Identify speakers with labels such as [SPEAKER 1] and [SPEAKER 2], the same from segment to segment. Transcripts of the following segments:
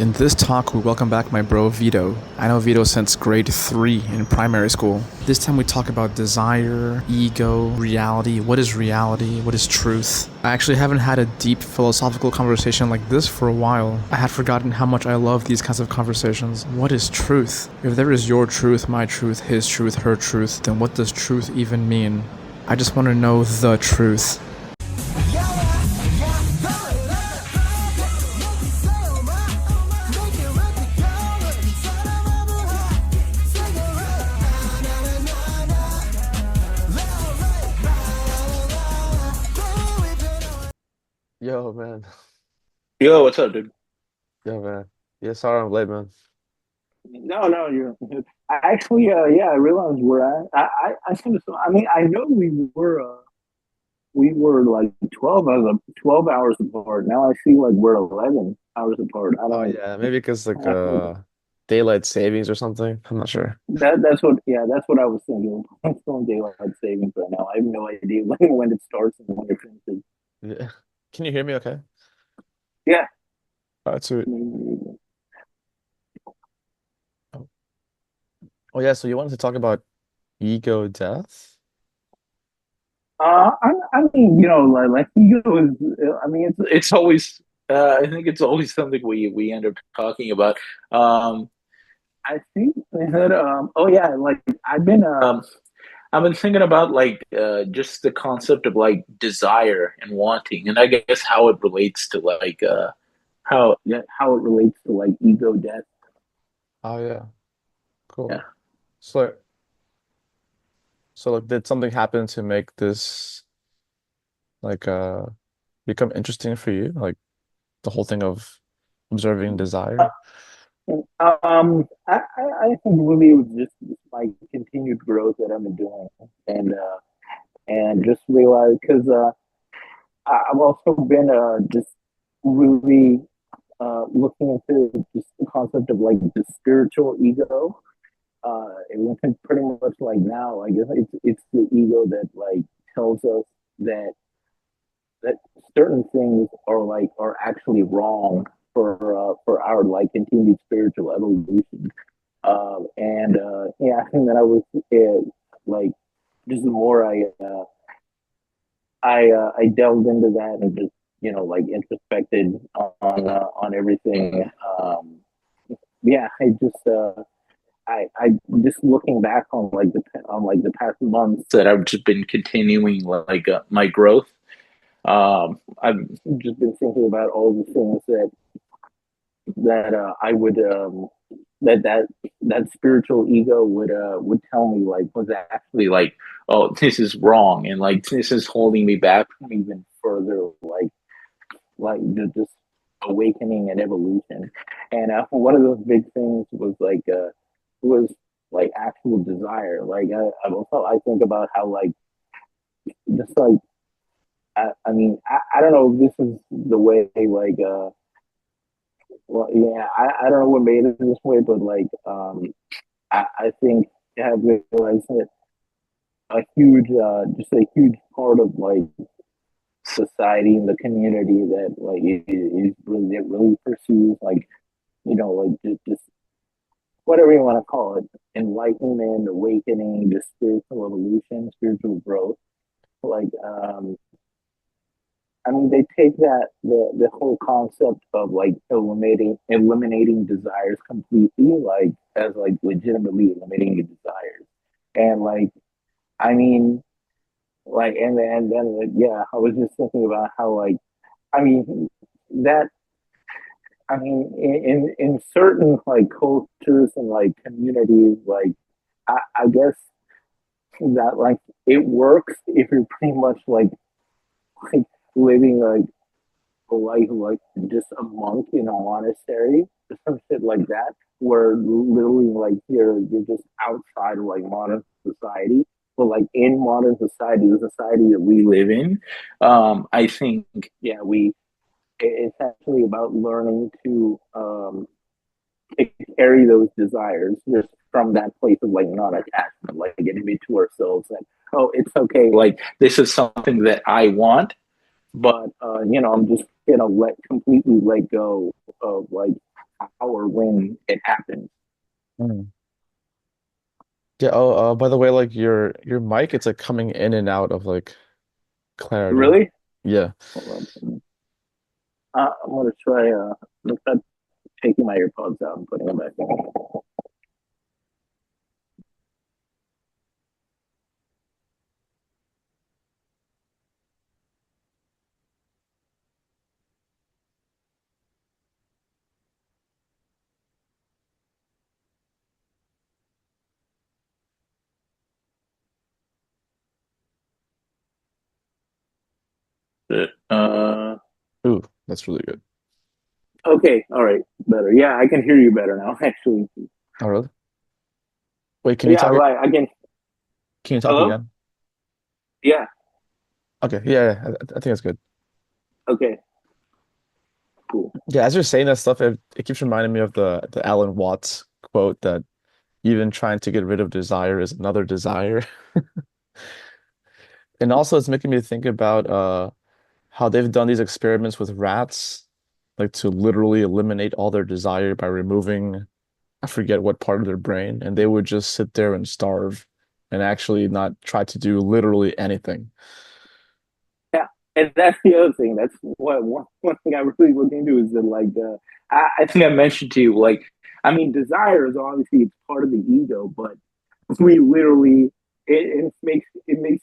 [SPEAKER 1] In this talk, we welcome back my bro Vito. I know Vito since grade 3 in primary school. This time we talk about desire, ego, reality. What is reality? What is truth? I actually haven't had a deep philosophical conversation like this for a while. I had forgotten how much I love these kinds of conversations. What is truth? If there is your truth, my truth, his truth, her truth, then what does truth even mean? I just want to know the truth.
[SPEAKER 2] Yo, man.
[SPEAKER 3] Yo, what's up, dude?
[SPEAKER 2] Yo, man. Yeah, sorry I'm late, man.
[SPEAKER 3] No, you're. I actually, yeah, I realized we're at. I kind of. I mean, I know we were like 12 hours apart. Now I see like we're 11 hours apart. I
[SPEAKER 2] Oh
[SPEAKER 3] don't.
[SPEAKER 2] yeah, maybe because like
[SPEAKER 3] I don't
[SPEAKER 2] daylight savings or something. I'm not sure.
[SPEAKER 3] that's what. Yeah, that's what I was thinking. I'm still in daylight savings right now. I have no idea when it starts and when it finishes.
[SPEAKER 2] Yeah. Can you hear me okay?
[SPEAKER 3] Yeah.
[SPEAKER 2] All right, sweet. Oh. Oh yeah, so you wanted to talk about ego death?
[SPEAKER 3] I mean, like ego is. I mean, it's always. I think it's always something we end up talking about. Um, I think that. Oh yeah, like I've been thinking about like just the concept of like desire and wanting, and I guess how it relates to like how it relates to like ego death.
[SPEAKER 2] Oh yeah,
[SPEAKER 3] Yeah.
[SPEAKER 2] cool. So like did something happen to make this like become interesting for you? Like the whole thing of observing desire?
[SPEAKER 3] I think really it was just my continued growth that I've been doing, and just realize because I've also been just really looking into just the concept of like the spiritual ego. It went pretty much like now, I guess it's the ego that like tells us that that certain things are actually wrong for our like continued spiritual evolution. And yeah, I think that I was like just the more I delved into that and just like introspected on everything. Yeah, I just looking back on like the past months that I've just been continuing like my growth. I've just been thinking about all the things that I would that that that spiritual ego would tell me like was actually like, oh, this is wrong, and like this is holding me back from even further like just awakening and evolution. And one of those big things was like actual desire. Like I think about how like just like I mean I don't know if this is the way like well yeah I don't know what made it this way, but like I think I have realized that a huge just a huge part of like society and the community that like is really that really pursues like like just whatever you want to call it, enlightenment, awakening, just spiritual evolution, spiritual growth. Like, I mean, they take the whole concept of like eliminating desires completely, like as like legitimately eliminating the desires, and like I mean, like and then yeah, I was just thinking about how like I mean that I mean, in certain like cultures and like communities, like I guess that like it works if you're pretty much like living like a life like just a monk in a monastery or some shit like that, where literally like you're just outside of like modern society. But like in modern society, the society that we live in, I think yeah it's actually about learning to carry those desires just from that place of like non-attachment, like getting into ourselves and oh, it's okay. Like this is something that I want, but I'm just gonna let completely let go of like or when it happens.
[SPEAKER 2] Mm. Yeah, oh, by the way, like your mic, it's like coming in and out of like clarity.
[SPEAKER 3] Really?
[SPEAKER 2] Yeah.
[SPEAKER 3] Hold on. I'm gonna try. Look at taking my earpods out and putting them back in. Uh,
[SPEAKER 2] Ooh, that's really good.
[SPEAKER 3] okay, all right, better. Yeah, I can hear you better now. Actually,
[SPEAKER 2] Oh, really? Wait,
[SPEAKER 3] yeah, right. I can.
[SPEAKER 2] can you talk
[SPEAKER 3] Hello?
[SPEAKER 2] again?
[SPEAKER 3] Yeah.
[SPEAKER 2] Okay, yeah, yeah, I think that's good.
[SPEAKER 3] Okay. Cool.
[SPEAKER 2] Yeah, as you're saying that stuff, it keeps reminding me of the Alan Watts quote that even trying to get rid of desire is another desire. And also it's making me think about how they've done these experiments with rats, like to literally eliminate all their desire by removing, I forget what part of their brain, and they would just sit there and starve and actually not try to do literally anything.
[SPEAKER 3] Yeah, and that's the other thing. That's what one thing I really look into is that like I think I mentioned to you like I mean desire is obviously it's part of the ego, but we literally it makes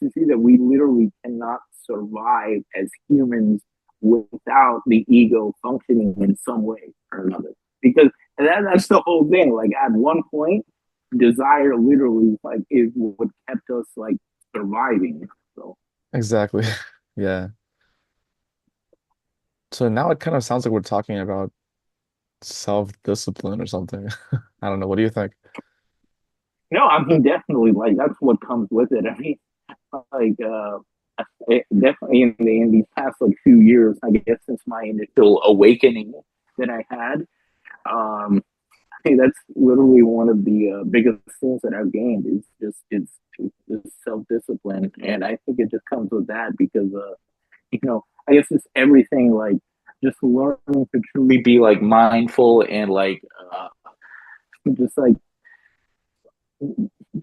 [SPEAKER 3] you see that we literally cannot survive as humans without the ego functioning in some way or another. Because that's the whole thing. Like at one point, desire literally like is what kept us like surviving. So
[SPEAKER 2] Exactly. Yeah. So now it kind of sounds like we're talking about self-discipline or something. I don't know. What do you think?
[SPEAKER 3] no, I mean definitely like that's what comes with it. I mean like definitely in these past like few years, I guess since my initial awakening that I had, I think that's literally one of the biggest things that I've gained is just it's self discipline, and I think it just comes with that because you know I guess it's everything like just learning to truly be like mindful and like just like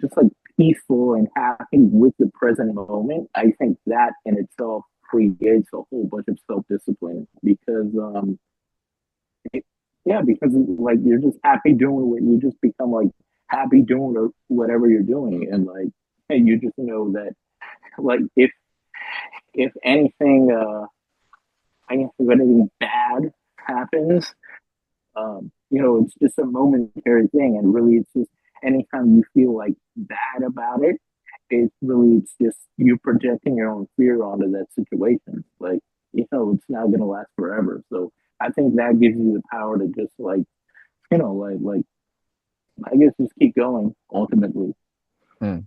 [SPEAKER 3] just like peaceful and happy with the present moment. I think that in itself creates a whole bunch of self discipline because yeah, because like you're just happy doing what you just become like happy doing whatever you're doing, and like and you just know that like if anything, I guess if anything bad happens, you know, it's just a momentary thing, and really, it's just anytime you feel like bad about it, it's just you projecting your own fear onto that situation. Like you know, it's not gonna last forever. So I think that gives you the power to just like you know like I guess just keep going ultimately.
[SPEAKER 2] Hmm.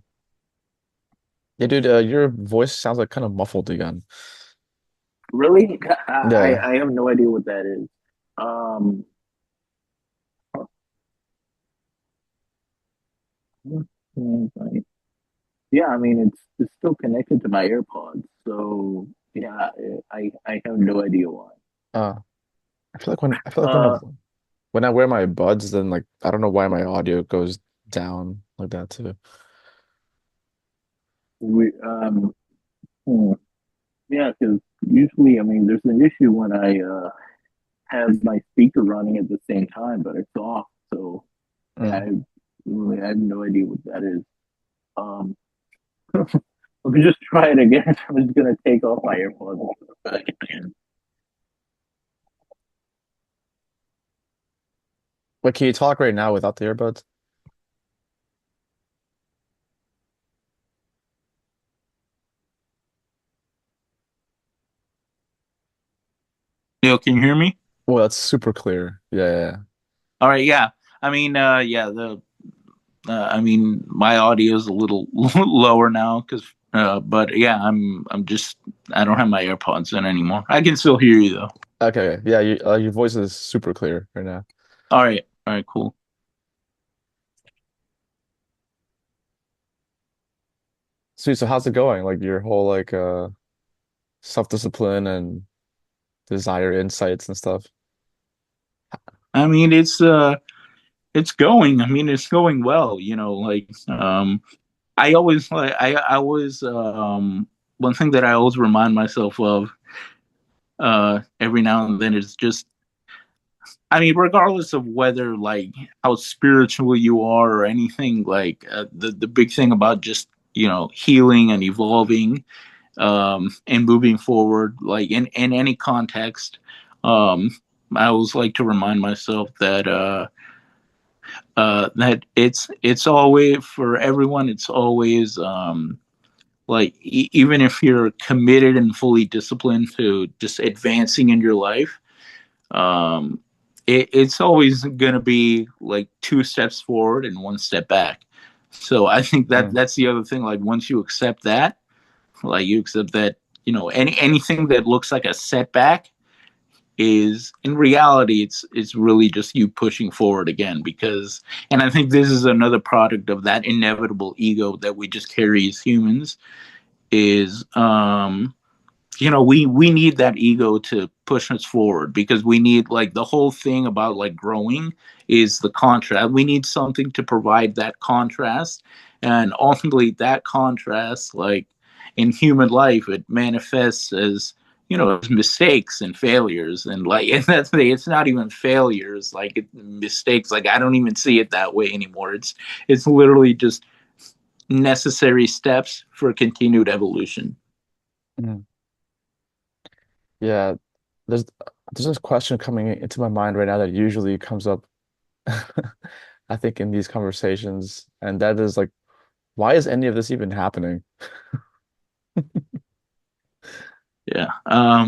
[SPEAKER 2] Yeah, dude, your voice sounds like kind of muffled again.
[SPEAKER 3] Really,
[SPEAKER 2] Yeah.
[SPEAKER 3] I have no idea what that is. Um, yeah, I mean it's still connected to my AirPods, so yeah, I have no idea why.
[SPEAKER 2] Uh, I feel like
[SPEAKER 3] Uh,
[SPEAKER 2] when I wear my buds, then like I don't know why my audio goes down like that too.
[SPEAKER 3] we hmm, yeah, because usually I mean there's an issue when I have my speaker running at the same time, but it's off, so yeah,
[SPEAKER 2] Mm.
[SPEAKER 3] I have no idea what that is. Um, let me just try it again. I'm just gonna take off my AirPods and put them back in.
[SPEAKER 2] Wait, can you talk right now without the earbuds?
[SPEAKER 4] Yo, can you hear me?
[SPEAKER 2] Well, that's super clear. Yeah, yeah,
[SPEAKER 4] All right, yeah. Yeah, I mean, my audio is a little lower now but yeah, I'm just, I don't have my AirPods in anymore. I can still hear you though.
[SPEAKER 2] yeah. Okay, yeah, your voice is super clear right now.
[SPEAKER 4] All right, cool.
[SPEAKER 2] Sweet. So how's it going? Like your whole like self-discipline and desire insights and stuff.
[SPEAKER 4] I mean, it's going. I mean, it's going well. I always like I always one thing that I always remind myself of every now and then is just, I mean, regardless of whether like how spiritual you are or anything, like the big thing about just healing and evolving and moving forward, like in any context, um, I always like to remind myself that it's always for everyone. It's always like even if you're committed and fully disciplined to just advancing in your life, um, it's always going to be like two steps forward and one step back. So I think that
[SPEAKER 2] Mm.
[SPEAKER 4] that's the other thing. Like once you accept that, like you accept that, anything that looks like a setback is in reality it's really just you pushing forward again. Because, and I think this is another product of that inevitable ego that we just carry as humans, is we need that ego to push us forward, because we need, like, the whole thing about like growing is the contrast. We need something to provide that contrast, and ultimately that contrast, like in human life, it manifests as as mistakes and failures. And like and that's the thing, it's not even failures, like mistakes, like I don't even see it that way anymore. It's literally just necessary steps for continued evolution.
[SPEAKER 2] Mm. Yeah, there's this question coming into my mind right now that usually comes up, I think, in these conversations, and that is like, why is any of this even happening?
[SPEAKER 4] Yeah. I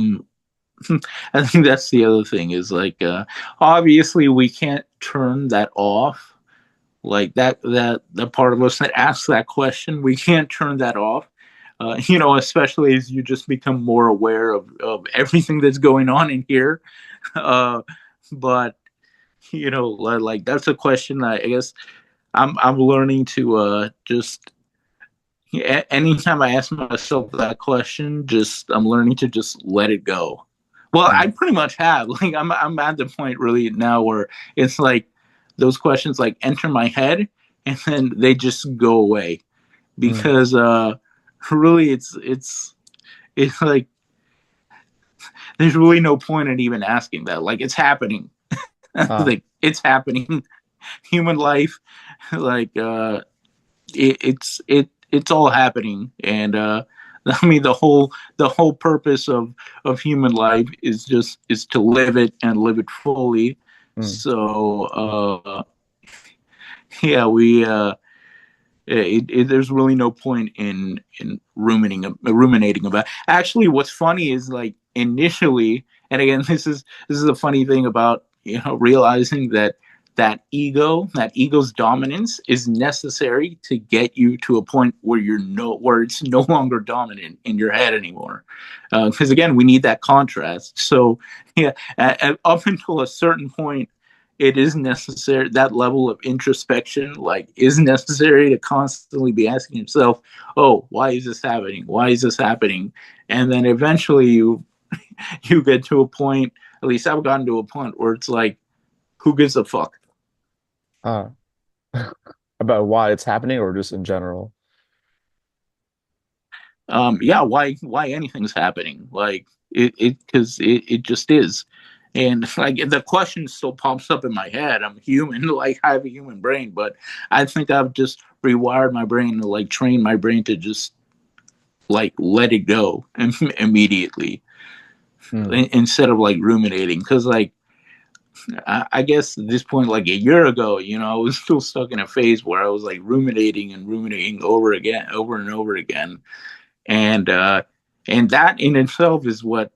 [SPEAKER 4] think that's the other thing is like, obviously we can't turn that off. Like that the part of us that asks that question, we can't turn that off. Especially as you just become more aware of everything that's going on in here. Uh, but like that's a question that I guess I'm learning to just, anytime I ask myself that question, just I'm learning to just let it go. Well, I
[SPEAKER 2] Mm.
[SPEAKER 4] pretty much have. Like I'm at the point really now where it's like those questions like enter my head and then they just go away,
[SPEAKER 2] Mm.
[SPEAKER 4] because really it's like there's really no point in even asking that. Like it's happening.
[SPEAKER 2] Ah.
[SPEAKER 4] Like it's happening. Human life, like it's all happening. And I mean the whole purpose of human life is to live it and live it fully.
[SPEAKER 2] Mm.
[SPEAKER 4] So yeah, there's really no point in ruminating about. Actually, what's funny is like initially, and again, this is a funny thing about realizing that ego's dominance is necessary to get you to a point where where it's no longer dominant in your head anymore. Because again, we need that contrast. So yeah, up until a certain point, it is necessary, that level of introspection like is necessary to constantly be asking yourself, oh, why is this happening, why is this happening? And then eventually you get to a point, at least I've gotten to a point where it's like, who gives a fuck?
[SPEAKER 2] Ah. About why it's happening or just in general?
[SPEAKER 4] Yeah, why anything's happening, like it because it just is. And like the question still pops up in my head. I'm human, like I have a human brain, but I think I've just rewired my brain to like train my brain to just like let it go immediately,
[SPEAKER 2] Mm.
[SPEAKER 4] instead of like ruminating. Because like I guess at this point, like a year ago, I was still stuck in a phase where I was like ruminating and ruminating over and over again. And that in itself is what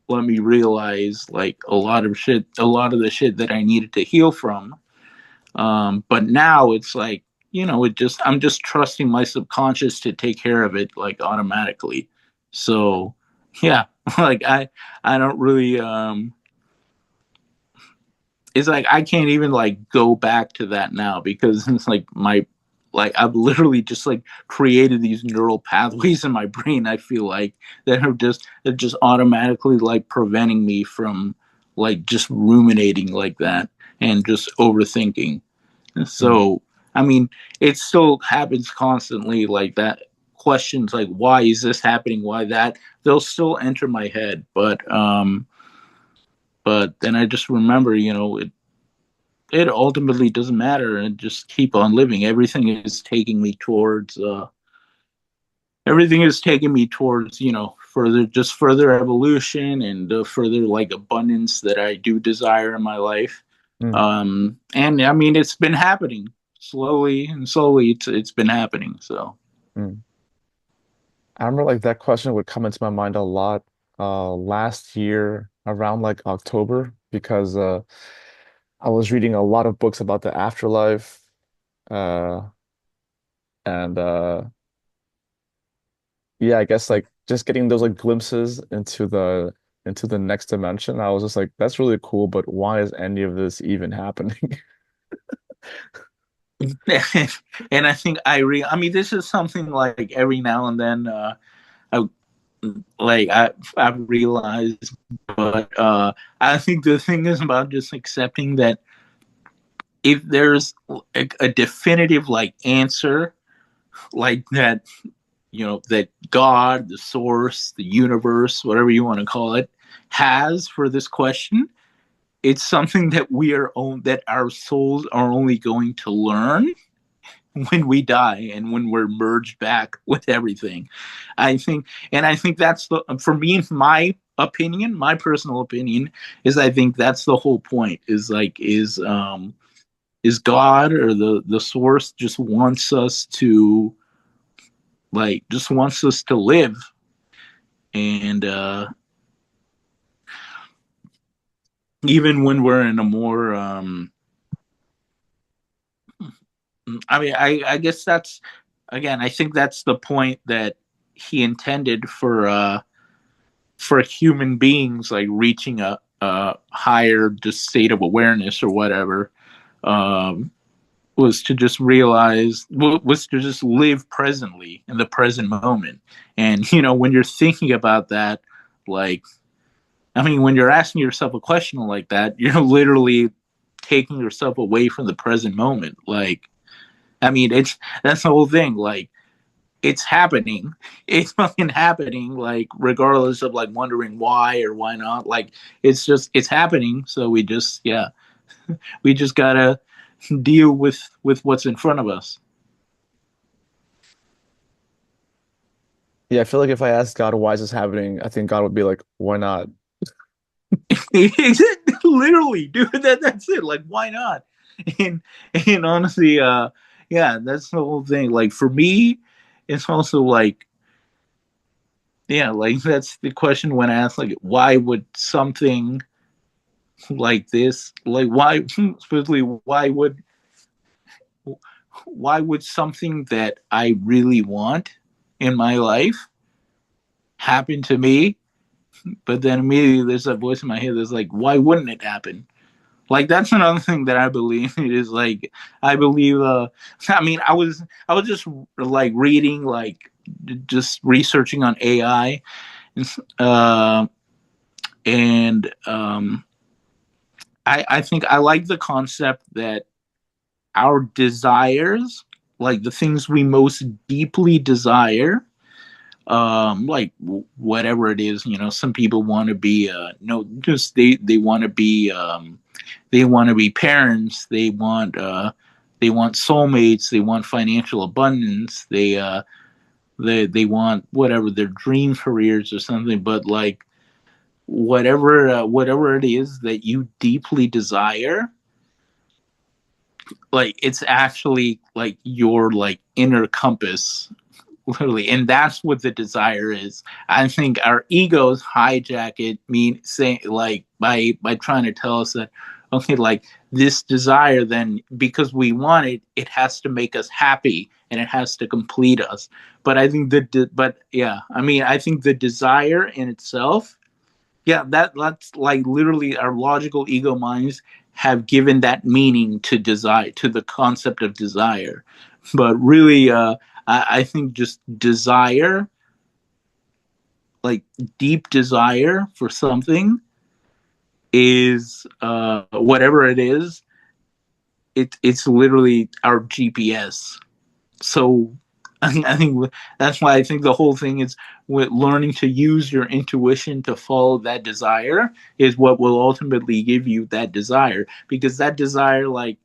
[SPEAKER 4] let me realize like a lot of the shit that I needed to heal from. But now it's like, I'm just trusting my subconscious to take care of it like automatically. So yeah, like I don't really it's like I can't even like go back to that now, because it's like I've literally just like created these neural pathways in my brain, I feel like, that just automatically like preventing me from like just ruminating like that. and just overthinking.
[SPEAKER 2] Mm.
[SPEAKER 4] So, I mean, it still happens constantly, like that. Questions like, why is this happening? Why that? They'll still enter my head. But then I just remember, it ultimately doesn't matter, and just keep on living. Everything is taking me towards, further evolution and further like abundance that I do desire in my life.
[SPEAKER 2] Mm.
[SPEAKER 4] And I mean, it's been happening slowly and slowly. It's been happening. So
[SPEAKER 2] Mm. I remember like that question would come into my mind a lot last year around like October because I was reading a lot of books about the afterlife uh and yeah, I guess like just getting those like glimpses into the next dimension. I was just like, that's really cool, but why is any of this even happening?
[SPEAKER 4] and I think I mean, this is something like every now and then, I like I've realized, but I think the thing is about just accepting that if there's a definitive like answer like that, that God, the source, the universe, whatever you want to call it, has for this question, it's something that that our souls are only going to learn when we die and when we're merged back with everything. I think that's for me, my personal opinion is, I think that's the whole point, is God or the source just wants us to live. And even when we're in a more I mean, I guess that's, again, I think that's the point that he intended for human beings, like reaching a higher just state of awareness or whatever, um, was to just was to just live presently in the present moment. And when you're thinking about that, like, I mean, when you're asking yourself a question like that, you're literally taking yourself away from the present moment. Like, I mean, that's the whole thing. Like, it's happening. It's fucking happening. Like, regardless of like wondering why or why not. Like, it's happening. So we just gotta deal with what's in front of us.
[SPEAKER 2] Yeah, I feel like if I asked God why is this happening, I think God would be like, why not?
[SPEAKER 4] Literally, dude. That's it. Like, why not? And and honestly, yeah, that's the whole thing. Like, for me, it's also like, yeah, like that's the question when asked, like, why would something like this, like, why, especially why would something that I really want in my life happen to me? But then immediately there's a voice in my head that's like, why wouldn't it happen? Like, that's another thing that I believe. It is like, I believe, I mean, I was just like reading, like, just researching on AI, uh and I think I like the concept that our desires, like the things we most deeply desire, like whatever it is, some people want to be no just they want to be they want to be parents, they want soulmates, they want financial abundance, they want whatever their dream careers or something. But like, whatever it is that you deeply desire, like, it's actually like your like inner compass, literally. And that's what the desire is. I think our egos hijack it, mean saying, like, by trying to tell us that, okay, like, this desire, then because we want it, it has to make us happy and it has to complete us. But I think but yeah, I mean, I think the desire in itself, yeah, that's like literally our logical ego minds have given that meaning to desire, to the concept of desire. But really, I think just desire, like deep desire for something, is whatever it is. it's literally our GPS. So I think that's why I think the whole thing is with learning to use your intuition to follow that desire is what will ultimately give you that desire, because that desire, like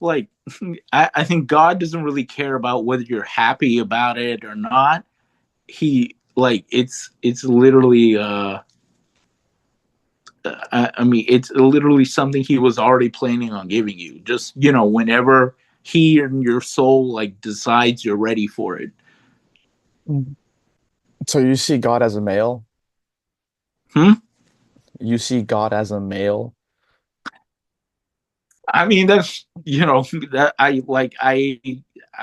[SPEAKER 4] I think God doesn't really care about whether you're happy about it or not. He like it's literally I mean, it's literally something he was already planning on giving you. Just, whenever he and your soul like decides you're ready for it.
[SPEAKER 2] Mm. So you see God as a male?
[SPEAKER 4] Hmm?
[SPEAKER 2] You see God as a male?
[SPEAKER 4] I mean, that's that I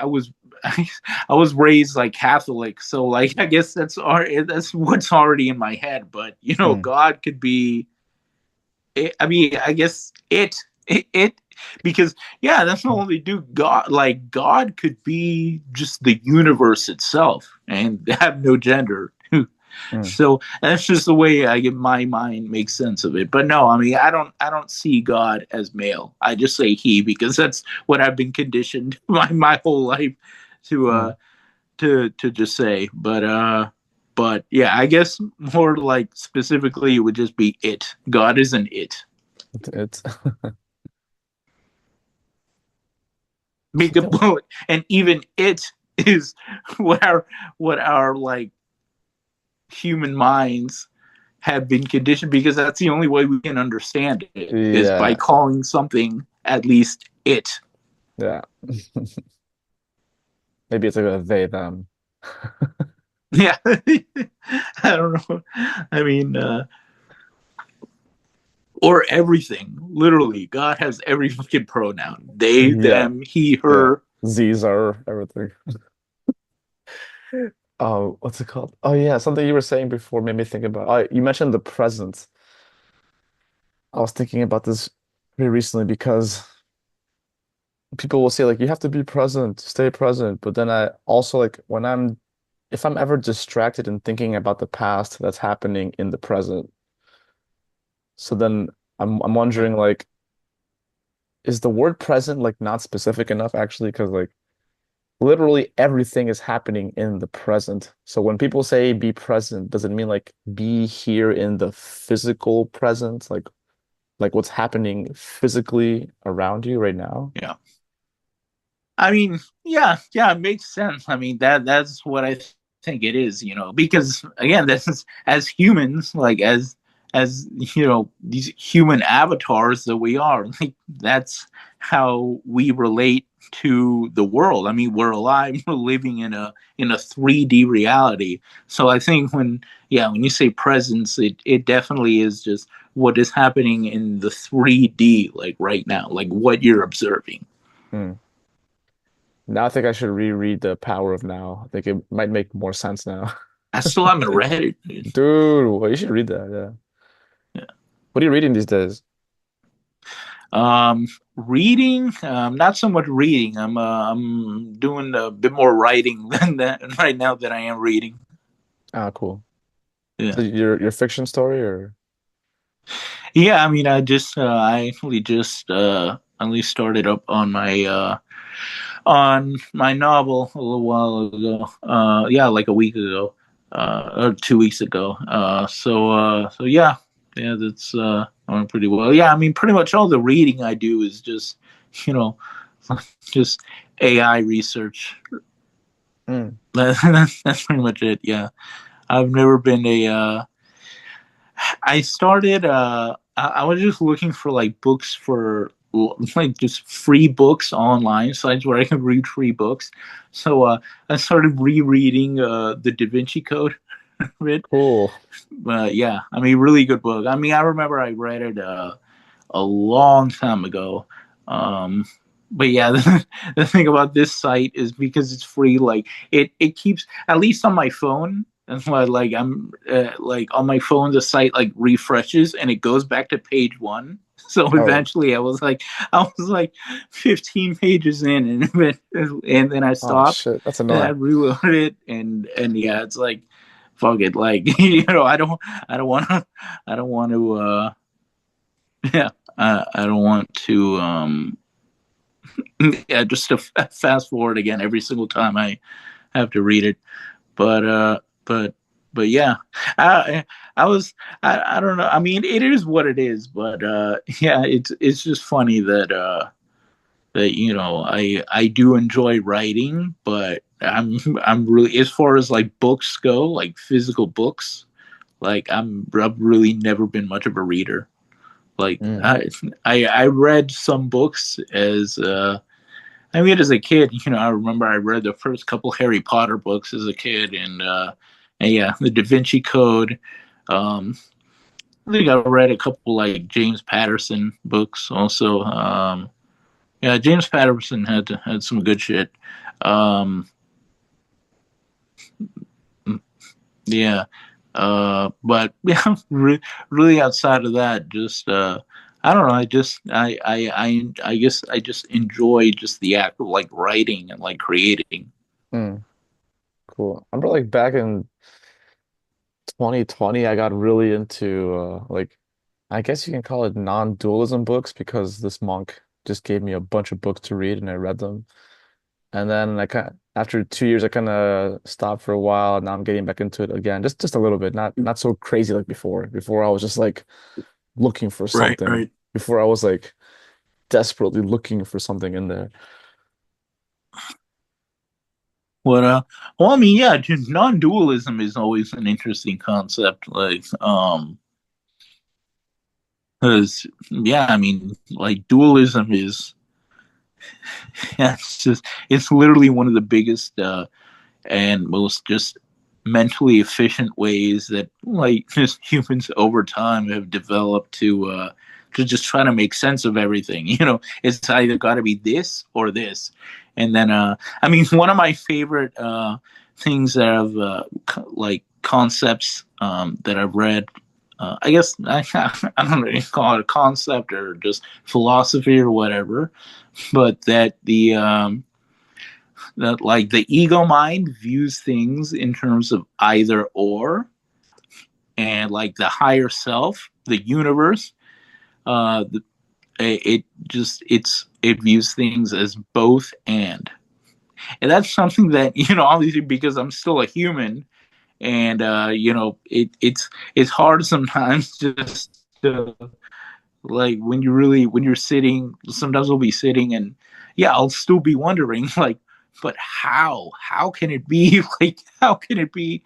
[SPEAKER 4] was I was raised like Catholic, so like I guess that's what's already in my head. But
[SPEAKER 2] Mm,
[SPEAKER 4] God could be. I mean, I guess it because yeah, that's not only do God, like God could be just the universe itself and have no gender.
[SPEAKER 2] mm.
[SPEAKER 4] So that's just the way I get my mind makes sense of it. But no, I mean, I don't see God as male. I just say he because that's what I've been conditioned my whole life to
[SPEAKER 2] Mm.
[SPEAKER 4] to just say. But yeah, I guess more like specifically it would just be it. God isn't it.
[SPEAKER 2] It's
[SPEAKER 4] Because,
[SPEAKER 2] yeah.
[SPEAKER 4] and even it is what our like human minds have been conditioned, because that's the only way we can understand it is by
[SPEAKER 2] Yeah,
[SPEAKER 4] calling something at least it.
[SPEAKER 2] yeah. Maybe it's like a they them.
[SPEAKER 4] Yeah. I don't know. I mean, or everything. Literally, God has every fucking pronoun. They,
[SPEAKER 2] Yeah,
[SPEAKER 4] them, he,
[SPEAKER 2] yeah.
[SPEAKER 4] her.
[SPEAKER 2] Z's are everything. Oh, what's it called? Oh yeah, something you were saying before made me think about. You mentioned the present. I was thinking about this pretty recently because people will say like you have to be present, stay present. But then I also like when if I'm ever distracted and thinking about the past that's happening in the present, so then I'm wondering like, is the word present like not specific enough actually? Because like literally everything is happening in the present. So when people say be present, does it mean like be here in the physical present, like what's happening physically around you right now?
[SPEAKER 4] Yeah. I mean, yeah, it makes sense. I mean, that's what I think it is, because again, this is as humans, like as these human avatars that we are, like that's how we relate to the world. I mean, we're alive, we're living in a 3D reality. So I think when you say presence, it definitely is just what is happening in the 3D, like right now, like what you're observing.
[SPEAKER 2] Hmm. Now I think I should reread The Power of Now. I think it might make more sense now.
[SPEAKER 4] I still haven't read it, dude.
[SPEAKER 2] Dude, well, you should read that. Yeah.
[SPEAKER 4] Yeah.
[SPEAKER 2] What are you reading these days?
[SPEAKER 4] Reading, not so much reading. I'm doing a bit more writing than that right now than I am reading.
[SPEAKER 2] Ah, cool. So
[SPEAKER 4] Yeah,
[SPEAKER 2] your fiction story or
[SPEAKER 4] yeah. I mean, I actually just at least started up on my novel a little while ago. Yeah, like a week ago, or 2 weeks ago. So yeah, yeah, that's going pretty well. Yeah, I mean, pretty much all the reading I do is just, you know, just AI research.
[SPEAKER 2] Mm.
[SPEAKER 4] That's pretty much it. Yeah, I've never been a. I started. I was just looking for like books for like just free books online sites where I could read free books. So I started rereading the Da Vinci Code. It.
[SPEAKER 2] Cool.
[SPEAKER 4] Yeah, I mean, really good book. I mean, I remember I read it a long time ago. Um, but yeah, the thing about this site is because it's free, like it keeps, at least on my phone. That's why, like, I'm like on my phone, the site like refreshes and it goes back to page one. So
[SPEAKER 2] Oh,
[SPEAKER 4] eventually, I was like 15 pages in, and then I
[SPEAKER 2] oh
[SPEAKER 4] stopped
[SPEAKER 2] shit, that's
[SPEAKER 4] and I
[SPEAKER 2] annoying.
[SPEAKER 4] reloaded it, and yeah, it's like fuck it, like I don't want to, I don't want to, yeah, I don't want to Yeah, just to fast forward again every single time I have to read it. But but yeah, I I was I don't know. I mean, it is what it is. But yeah, it's just funny that that I do enjoy writing, but I'm really, as far as like books go, like physical books, like I've really never been much of a reader. Like
[SPEAKER 2] Mm.
[SPEAKER 4] I read some books as I mean, as a kid, I remember I read the first couple Harry Potter books as a kid, and yeah, the Da Vinci Code. Um, I think I read a couple like James Patterson books also. Yeah, James Patterson had some good shit. Um, yeah, but yeah, really outside of that, just I don't know. I guess I just enjoy just the act of like writing and like creating.
[SPEAKER 2] Mm. Cool. I remember like back in 2020, I got really into like I guess you can call it non-dualism books because this monk just gave me a bunch of books to read and I read them. And then after 2 years I kind of stopped for a while. Now I'm getting back into it again, just a little bit, not so crazy like before. Before I was just like looking for
[SPEAKER 4] Right,
[SPEAKER 2] something.
[SPEAKER 4] right.
[SPEAKER 2] Before I was like desperately looking for something in there.
[SPEAKER 4] What well, I mean, yeah, just non-dualism is always an interesting concept. Like, because yeah, I mean, like dualism is yeah, it's literally one of the biggest and most just mentally efficient ways that like just humans over time have developed to just try to make sense of everything. It's either got to be this or this. And then I mean, one of my favorite things that I've like concepts that I've read, I guess I don't know if you call it a concept or just philosophy or whatever, but that like the ego mind views things in terms of either or, and like the higher self, the universe, uh it just it views things as both, and that's something that obviously, because I'm still a human, and it's hard sometimes just to, like, when you're sitting, sometimes we'll be sitting, and yeah, I'll still be wondering, like, but how can it be like, how can it be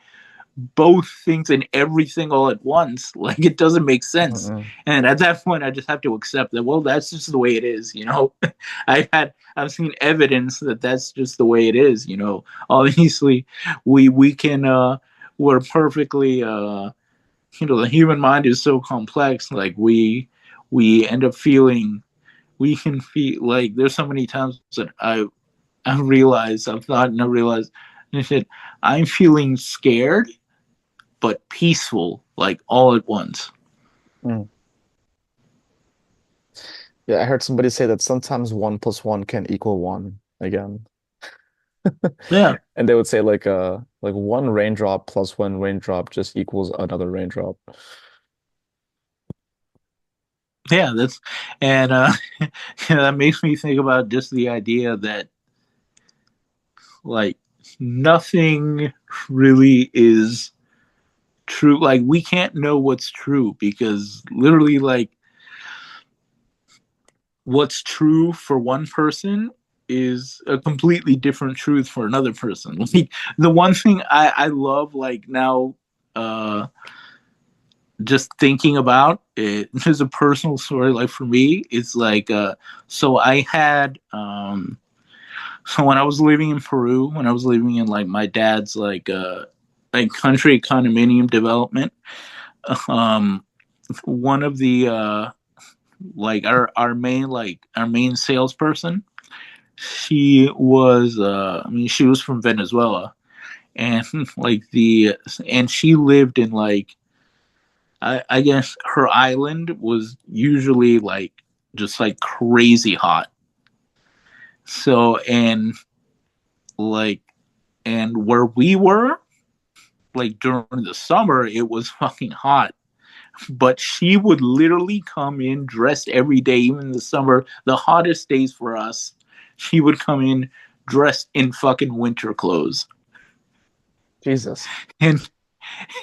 [SPEAKER 4] both things and everything all at once? Like, it doesn't make sense.
[SPEAKER 2] Mm-mm.
[SPEAKER 4] And at that point I just have to accept that, well, that's just the way it is. I've seen evidence that that's just the way it is. Obviously we can we're perfectly the human mind is so complex. Like, we end up feeling, we can feel like, there's so many times that I realized, I've thought and I realized, and I said, I'm feeling scared but peaceful, like, all at once.
[SPEAKER 2] Mm. Yeah, I heard somebody say that sometimes 1 plus 1 can equal one again.
[SPEAKER 4] Yeah,
[SPEAKER 2] And they would say like one raindrop plus one raindrop just equals another raindrop.
[SPEAKER 4] yeah, that's, and that makes me think about just the idea that, like, nothing really is true. Like, we can't know what's true, because literally, like, what's true for one person is a completely different truth for another person. Like, the one thing I love, like, now, uh just thinking about it, is a personal story. Like, for me, it's like, so I had so when I was living in Peru, when I was living in, like, my dad's, like country condominium development, um one of the like our main salesperson, she was I mean, she was from Venezuela, and like the and she lived in, like, I guess her island was usually like just like crazy hot. So, like and where we were, like, during the summer it was fucking hot, but she would literally come in dressed every day, even in the summer, the hottest days for us. she would come in dressed in fucking winter clothes.
[SPEAKER 2] Jesus.
[SPEAKER 4] And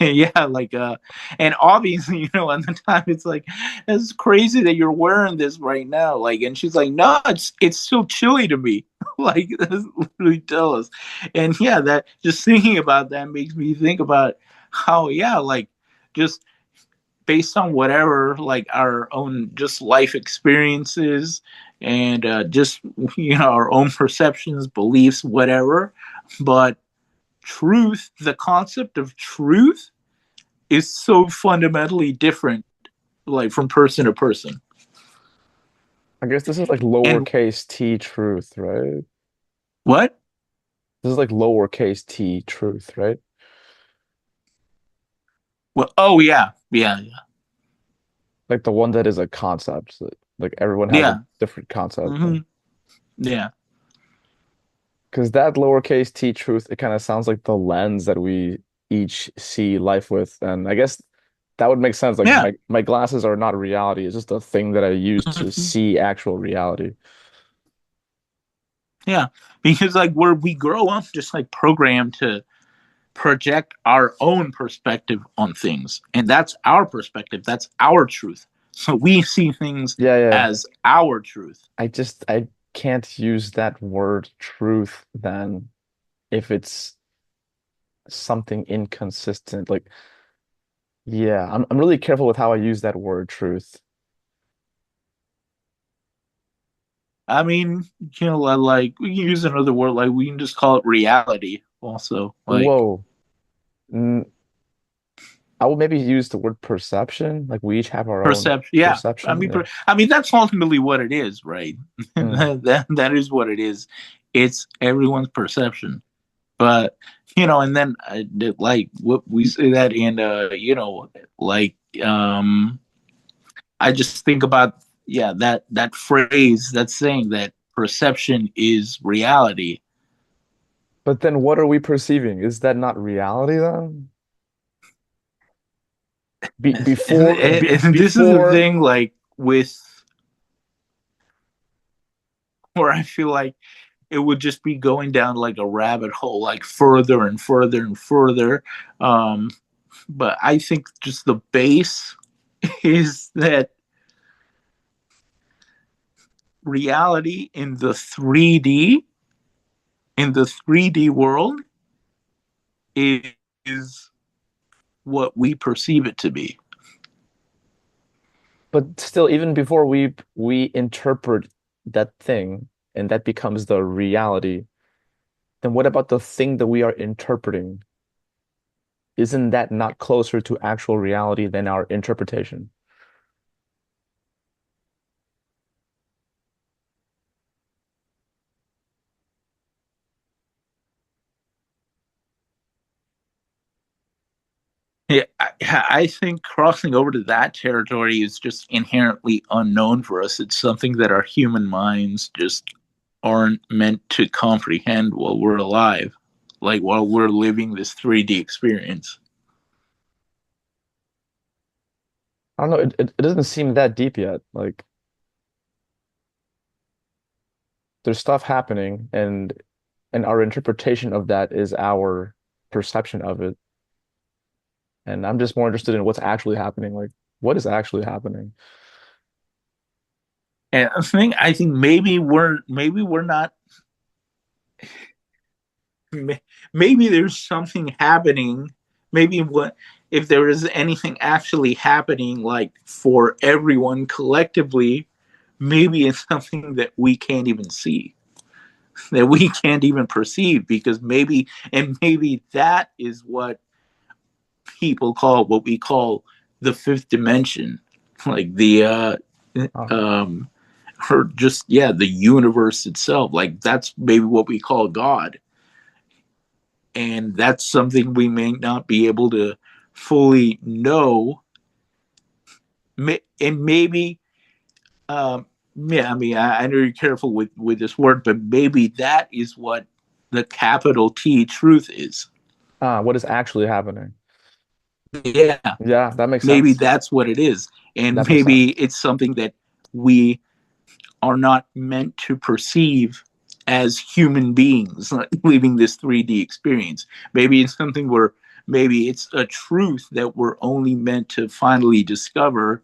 [SPEAKER 4] yeah, like and obviously, at the time it's like, it's crazy that you're wearing this right now. Like, and she's like, no, it's still chilly to me. Like, that's literally tell us. And yeah, that just thinking about that makes me think about how, yeah, like just based on whatever, like our own just life experiences and just our own perceptions, beliefs, whatever. But truth, the concept of truth is so fundamentally different, like from person to person.
[SPEAKER 2] I guess this is like
[SPEAKER 4] And
[SPEAKER 2] lowercase t truth, right?
[SPEAKER 4] what?
[SPEAKER 2] This is like lowercase t truth, right?
[SPEAKER 4] Well, oh yeah, yeah,
[SPEAKER 2] Like the one that is a concept. Like everyone has a
[SPEAKER 4] yeah.
[SPEAKER 2] different concept.
[SPEAKER 4] Hmm. Yeah,
[SPEAKER 2] Because that lowercase t truth, it kind of sounds like the lens that we each see life with. And I guess that would make sense. Like
[SPEAKER 4] yeah.
[SPEAKER 2] my glasses are not reality. It's just a thing that I use to
[SPEAKER 4] Hmm.
[SPEAKER 2] see actual reality.
[SPEAKER 4] Yeah, because like where we grow up, just like programmed to project our own perspective on things, and that's our perspective. That's our truth. So we see things
[SPEAKER 2] Yeah, yeah.
[SPEAKER 4] as our truth.
[SPEAKER 2] I can't use that word truth then if it's something inconsistent. Like, yeah, I'm really careful with how I use that word truth.
[SPEAKER 4] I mean, like we can use another word, like we can just call it reality. Also, like
[SPEAKER 2] Whoa. Mm, I would maybe use the word perception. Like we each have our own
[SPEAKER 4] perception. Yeah,
[SPEAKER 2] perception. Yeah.
[SPEAKER 4] I mean that's ultimately what it is, right?
[SPEAKER 2] Mm.
[SPEAKER 4] That is what it is. It's everyone's perception. But and then like what we say that in like I just think about, yeah, that phrase, that saying that perception is reality.
[SPEAKER 2] But then what are we perceiving? Is that not reality then?
[SPEAKER 4] And this is the
[SPEAKER 2] Before
[SPEAKER 4] thing, like with where I feel like it would just be going down like a rabbit hole, like further and further and further. Um, but I think just the base is that reality in the 3D world is what we perceive it to be.
[SPEAKER 2] but still even before we interpret that thing and that becomes the reality, then what about the thing that we are interpreting? Isn't that not closer to actual reality than our interpretation?
[SPEAKER 4] Yeah, I think crossing over to that territory is just inherently unknown for us. It's something that our human minds just aren't meant to comprehend while we're alive, like while we're living this 3D experience.
[SPEAKER 2] I don't know, it doesn't seem that deep yet. Like there's stuff happening and our interpretation of that is our perception of it. And I'm just more interested in what's actually happening. Like what is actually happening?
[SPEAKER 4] And I think maybe we're not, maybe there's something happening. Maybe what if there is anything actually happening, like for everyone collectively, maybe it's something that we can't even see, that we can't even perceive, because maybe that is what people call, what we call the fifth dimension, like the
[SPEAKER 2] Oh,
[SPEAKER 4] um or just, yeah, the universe itself, like that's maybe what we call God. And that's something we may not be able to fully know. And maybe yeah, I mean, I know you're careful with this word, but maybe that is what the capital T truth is.
[SPEAKER 2] what is actually happening?
[SPEAKER 4] Yeah,
[SPEAKER 2] Yeah, that makes
[SPEAKER 4] maybe
[SPEAKER 2] sense.
[SPEAKER 4] that's what it is. And
[SPEAKER 2] That makes
[SPEAKER 4] maybe
[SPEAKER 2] sense.
[SPEAKER 4] it's something that we are not meant to perceive as human beings living this 3D experience. Maybe it's something where maybe it's a truth that we're only meant to finally discover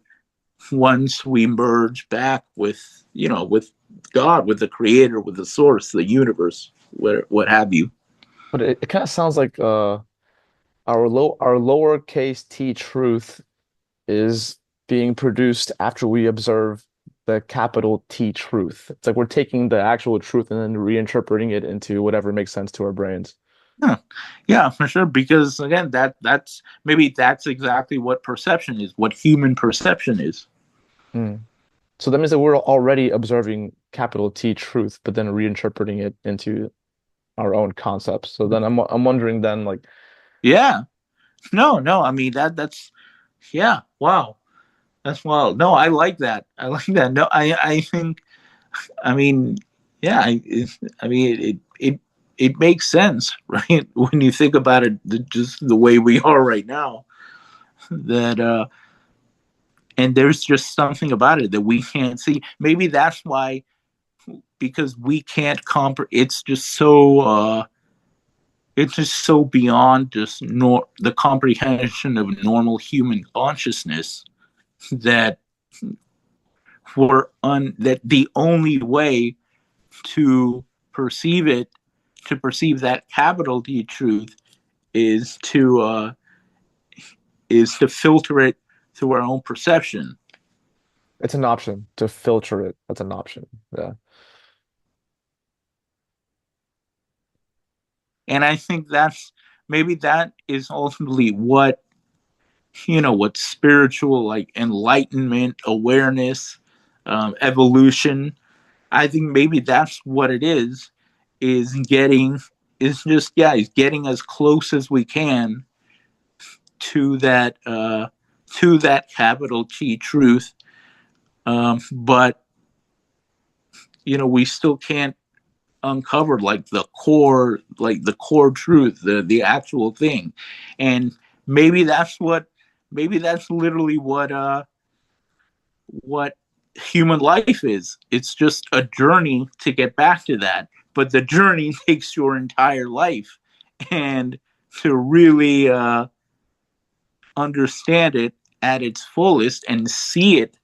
[SPEAKER 4] once we merge back with, with God, with the creator, with the source, the universe, what have you.
[SPEAKER 2] But it kind of sounds like our lowercase t truth is being produced after we observe the capital T truth. It's like we're taking the actual truth and then reinterpreting it into whatever makes sense to our brains.
[SPEAKER 4] Yeah, yeah, for sure. Because again, that's exactly what perception is, what human perception is.
[SPEAKER 2] Hmm. So that means that we're already observing capital T truth, but then reinterpreting it into our own concepts. So then I'm wondering then like
[SPEAKER 4] Yeah. No, no. I mean that's yeah. Wow. That's wild. No, I like that. I like that. No, I think. I mean, yeah. I mean, it makes sense, right? When you think about it, just the way we are right now. That and there's just something about it that we can't see. Maybe that's why, because we can't comprehend. It's just so beyond just the comprehension of normal human consciousness that that the only way to perceive it, to perceive that capital T truth, is to filter it through our own perception.
[SPEAKER 2] it's an option to filter it. That's an option. Yeah.
[SPEAKER 4] And I think that is ultimately what spiritual, like enlightenment, awareness, evolution. I think maybe that's what it is getting, is getting as close as we can to that capital T truth. But we still can't uncover like the core truth, the actual thing. And maybe that's literally what human life is. It's just a journey to get back to that, but the journey takes your entire life. And to really understand it at its fullest and see it,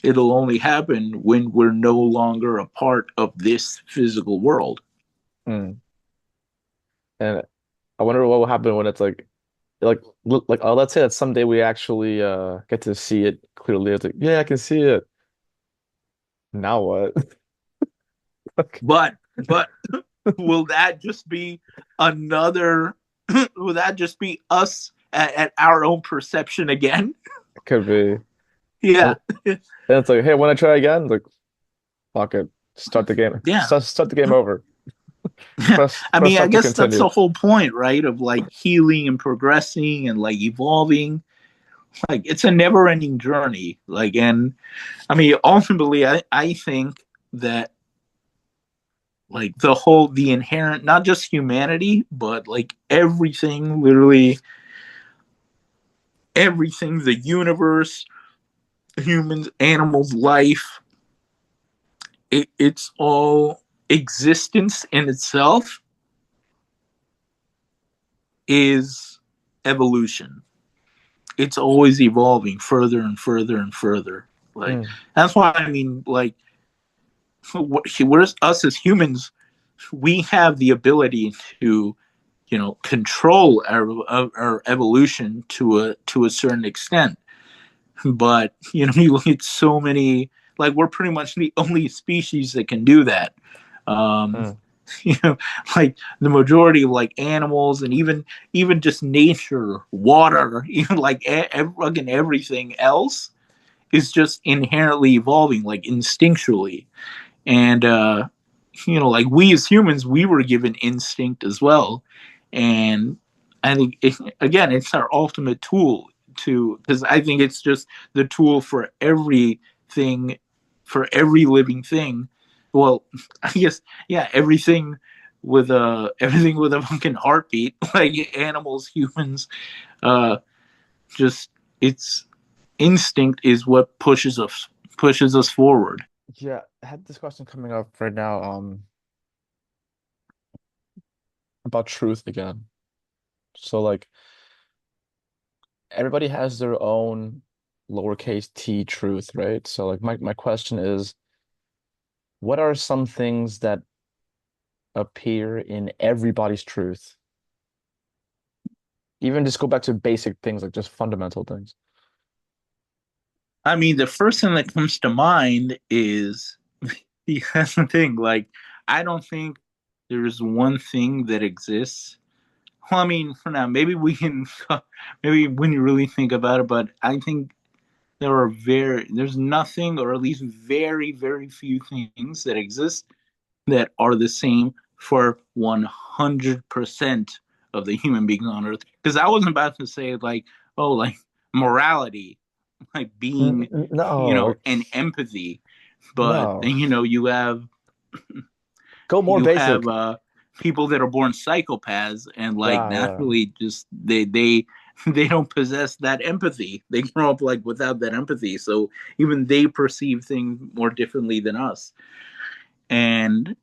[SPEAKER 4] it'll only happen when we're no longer a part of this physical world.
[SPEAKER 2] Mm. And I wonder what will happen when it's let's say that someday we actually get to see it clearly. It's like, yeah, I can see it. Now what?
[SPEAKER 4] But will that just be another will that just be us at our own perception again?
[SPEAKER 2] It could be.
[SPEAKER 4] Yeah.
[SPEAKER 2] And it's like, hey, want to try again? It's like, fuck it. Start the game.
[SPEAKER 4] Yeah.
[SPEAKER 2] Start the game over.
[SPEAKER 4] I
[SPEAKER 2] Press
[SPEAKER 4] mean, I
[SPEAKER 2] start to
[SPEAKER 4] guess that's
[SPEAKER 2] continue.
[SPEAKER 4] the whole point, right? Of like healing and progressing and like evolving. Like it's a never ending journey. Like, and I mean, ultimately, I think that like the inherent, not just humanity, but like everything, literally everything, the universe, humans, animals, life, it's all existence in itself is evolution. It's always evolving further and further and further. Like
[SPEAKER 2] Mm.
[SPEAKER 4] that's why I mean, like, we're us as humans, we have the ability to control our evolution to a certain extent. But you look at so many, like we're pretty much the only species that can do that. um
[SPEAKER 2] Mm.
[SPEAKER 4] you know like the majority of like animals, and even just nature, water, even like fucking everything else is just inherently evolving, like instinctually. And like we as humans, we were given instinct as well. And I think again, it's our ultimate tool, because I think it's just the tool for everything, for every living thing. Well, I guess, yeah, everything with a fucking heartbeat, like animals, humans, uh just it's instinct is what pushes us forward.
[SPEAKER 2] Yeah, I had this question coming up right now. about truth again. So like everybody has their own lowercase t truth, right? So like my question is, what are some things that appear in everybody's truth? Even just go back to basic things like just fundamental things.
[SPEAKER 4] I mean, the first thing that comes to mind is that's the thing. Like, I don't think there's one thing that exists. Well, I mean, for now, maybe we can, maybe when you really think about it, but I think there's nothing, or at least very, very few things that exist that are the same for 100% of the human beings on Earth. Because I wasn't about to say, like, oh, like morality, like being,
[SPEAKER 2] No,
[SPEAKER 4] and empathy. But
[SPEAKER 2] no.
[SPEAKER 4] then,
[SPEAKER 2] Go more
[SPEAKER 4] you have
[SPEAKER 2] basic.
[SPEAKER 4] people that are born psychopaths and like
[SPEAKER 2] Yeah, yeah.
[SPEAKER 4] naturally just they don't possess that empathy. They grow up like without that empathy, so even they perceive things more differently than us. And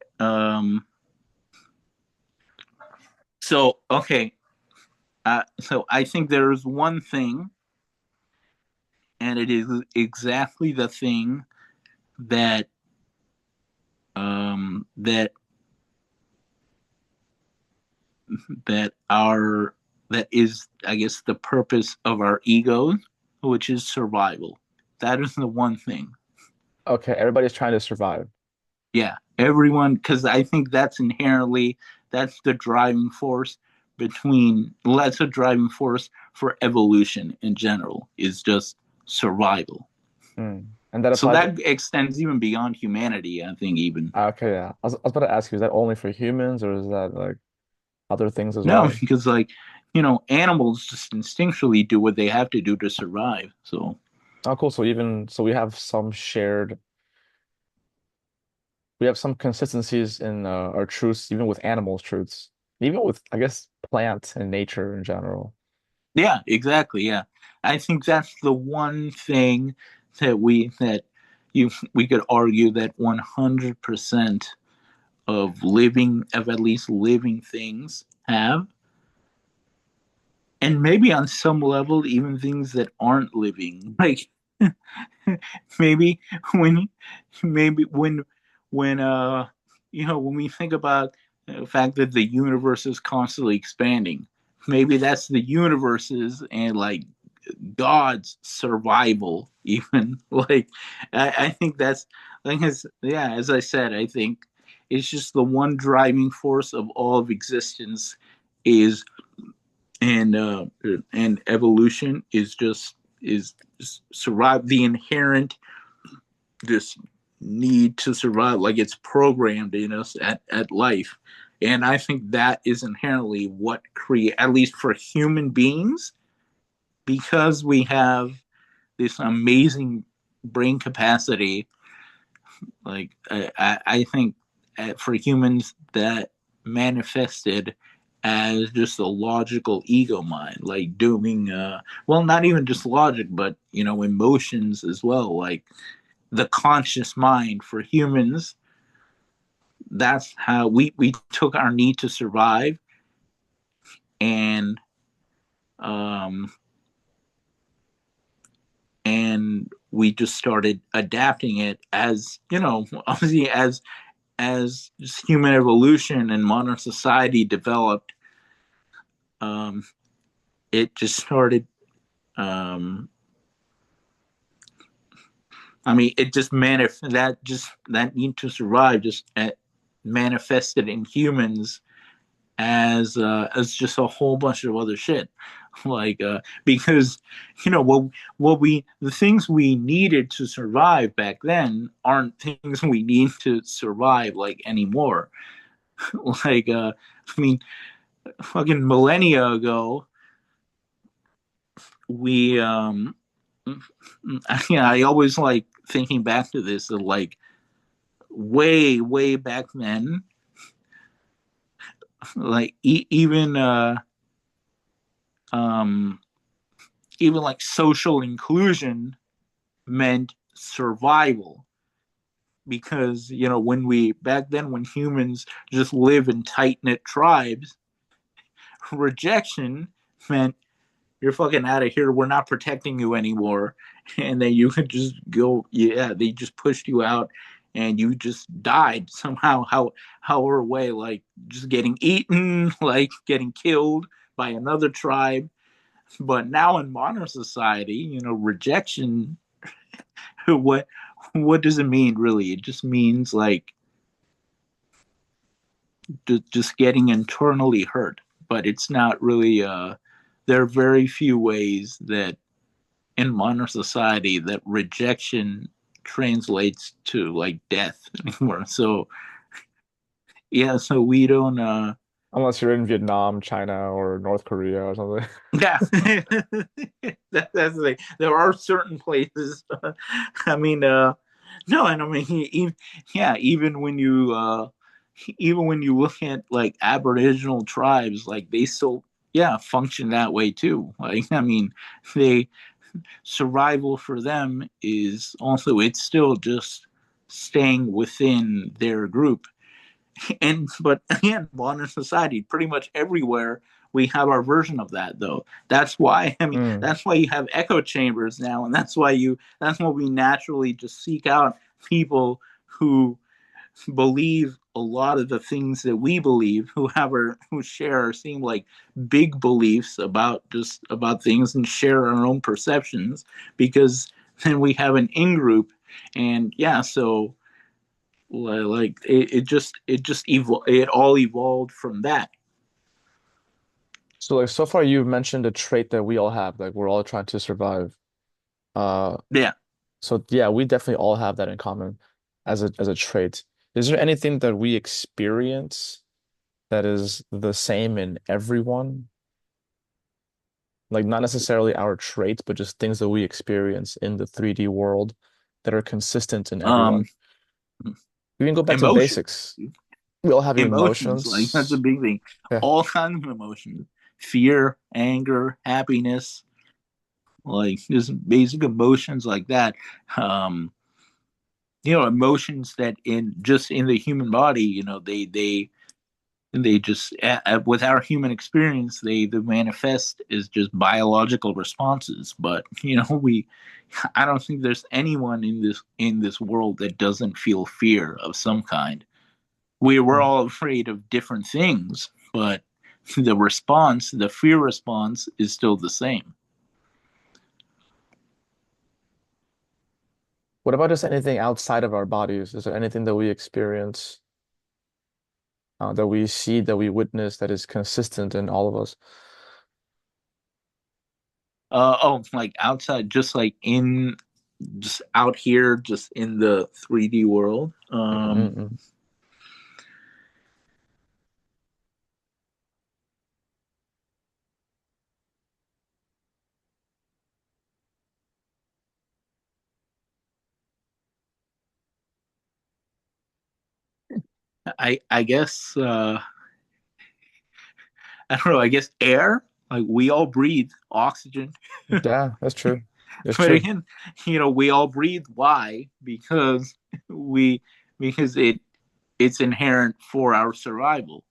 [SPEAKER 4] so okay, so I think there's one thing, and it is exactly the thing that that that our that is, I guess, the purpose of our ego, which is survival. That is the one thing.
[SPEAKER 2] Okay, everybody's trying to survive.
[SPEAKER 4] Yeah, everyone, because I think that's the driving force that's a driving force for evolution in general, is just survival.
[SPEAKER 2] Hmm. And that
[SPEAKER 4] So
[SPEAKER 2] applies.
[SPEAKER 4] that extends even beyond humanity, I think, even.
[SPEAKER 2] Okay, yeah. I was about to ask you, is that only for humans or is that like other things as
[SPEAKER 4] No,
[SPEAKER 2] well?
[SPEAKER 4] because like, animals just instinctually do what they have to do to survive. So
[SPEAKER 2] Oh, cool. So we have we have some consistencies in our truths, even with animals' truths, even with, I guess, plants and nature in general.
[SPEAKER 4] yeah, exactly. Yeah. I think that's the one thing that we could argue that 100% of at least living things have, and maybe on some level even things that aren't living, like maybe when maybe when when we think about the fact that the universe is constantly expanding, maybe that's the universe's and like God's survival, even. Like, I think that's, like, as I said, I think it's just the one driving force of all of existence is, and evolution is survive, the inherent this need to survive, like it's programmed in us at life. And I think that is inherently what create, at least for human beings, because we have this amazing brain capacity. Like I think for humans that manifested as just a logical ego mind, like doing well, not even just logic, but emotions as well, like the conscious mind for humans. That's how we took our need to survive, and um and we just started adapting it, as obviously, as human evolution and modern society developed. um it just started, um I mean, it just that need to survive just manifested in humans as just a whole bunch of other shit. Like, because what we the things we needed to survive back then aren't things we need to survive like anymore. Like, I mean, fucking millennia ago, we I always like thinking back to this, of like way back then, like um even like social inclusion meant survival. Because when we back then, when humans just live in tight knit tribes, rejection meant you're fucking out of here. We're not protecting you anymore. And then you could just go, yeah, they just pushed you out and you just died somehow, however way, like just getting eaten, like getting killed by another tribe. But now in modern society, rejection, what what does it mean really? It just means like just getting internally hurt. But it's not really there are very few ways that in modern society that rejection translates to like death anymore. So yeah, so we don't
[SPEAKER 2] Unless you're in Vietnam, China, or North Korea or something.
[SPEAKER 4] yeah. That's the thing. There are certain places I mean no, and I mean even, yeah, even when you look at like Aboriginal tribes, like they still yeah function that way too. Like I mean they survival for them is also it's still just staying within their group. And but again, modern society pretty much everywhere we have our version of that though. That's why I mean
[SPEAKER 2] Mm.
[SPEAKER 4] that's why you have echo chambers now, and that's why we naturally just seek out people who believe a lot of the things that we believe, who share or seem like big beliefs about things and share our own perceptions, because then we have an in group, and yeah, so like it all evolved from that.
[SPEAKER 2] So like so far you've mentioned a trait that we all have, like we're all trying to survive. Uh
[SPEAKER 4] Yeah.
[SPEAKER 2] so yeah, we definitely all have that in common as a trait. Is there anything that we experience that is the same in everyone? Like not necessarily our traits, but just things that we experience in the 3D world that are consistent in
[SPEAKER 4] Um,
[SPEAKER 2] everyone. We can go back to
[SPEAKER 4] emotion,
[SPEAKER 2] basics. We all have
[SPEAKER 4] emotions, like that's a
[SPEAKER 2] emotions.
[SPEAKER 4] big thing.
[SPEAKER 2] Yeah.
[SPEAKER 4] All kinds of emotions: fear, anger, happiness, like just basic emotions like that. Um, emotions that in the human body, they just with our human experience, they manifest as just biological responses. But we I don't think there's anyone in this world that doesn't feel fear of some kind. We're
[SPEAKER 2] Mm.
[SPEAKER 4] all afraid of different things, but the fear response is still the same.
[SPEAKER 2] What about just anything outside of our bodies? Is there anything that we experience, that we see, that we witness, that is consistent in all of us?
[SPEAKER 4] Oh, like outside, just like in just out here, just in the 3D world.
[SPEAKER 2] Mm-mm-mm.
[SPEAKER 4] I guess I don't know. I guess air. Like we all breathe oxygen,
[SPEAKER 2] Yeah, that's true. That's
[SPEAKER 4] but
[SPEAKER 2] true.
[SPEAKER 4] again, we all breathe. Why? We because it's inherent for our survival.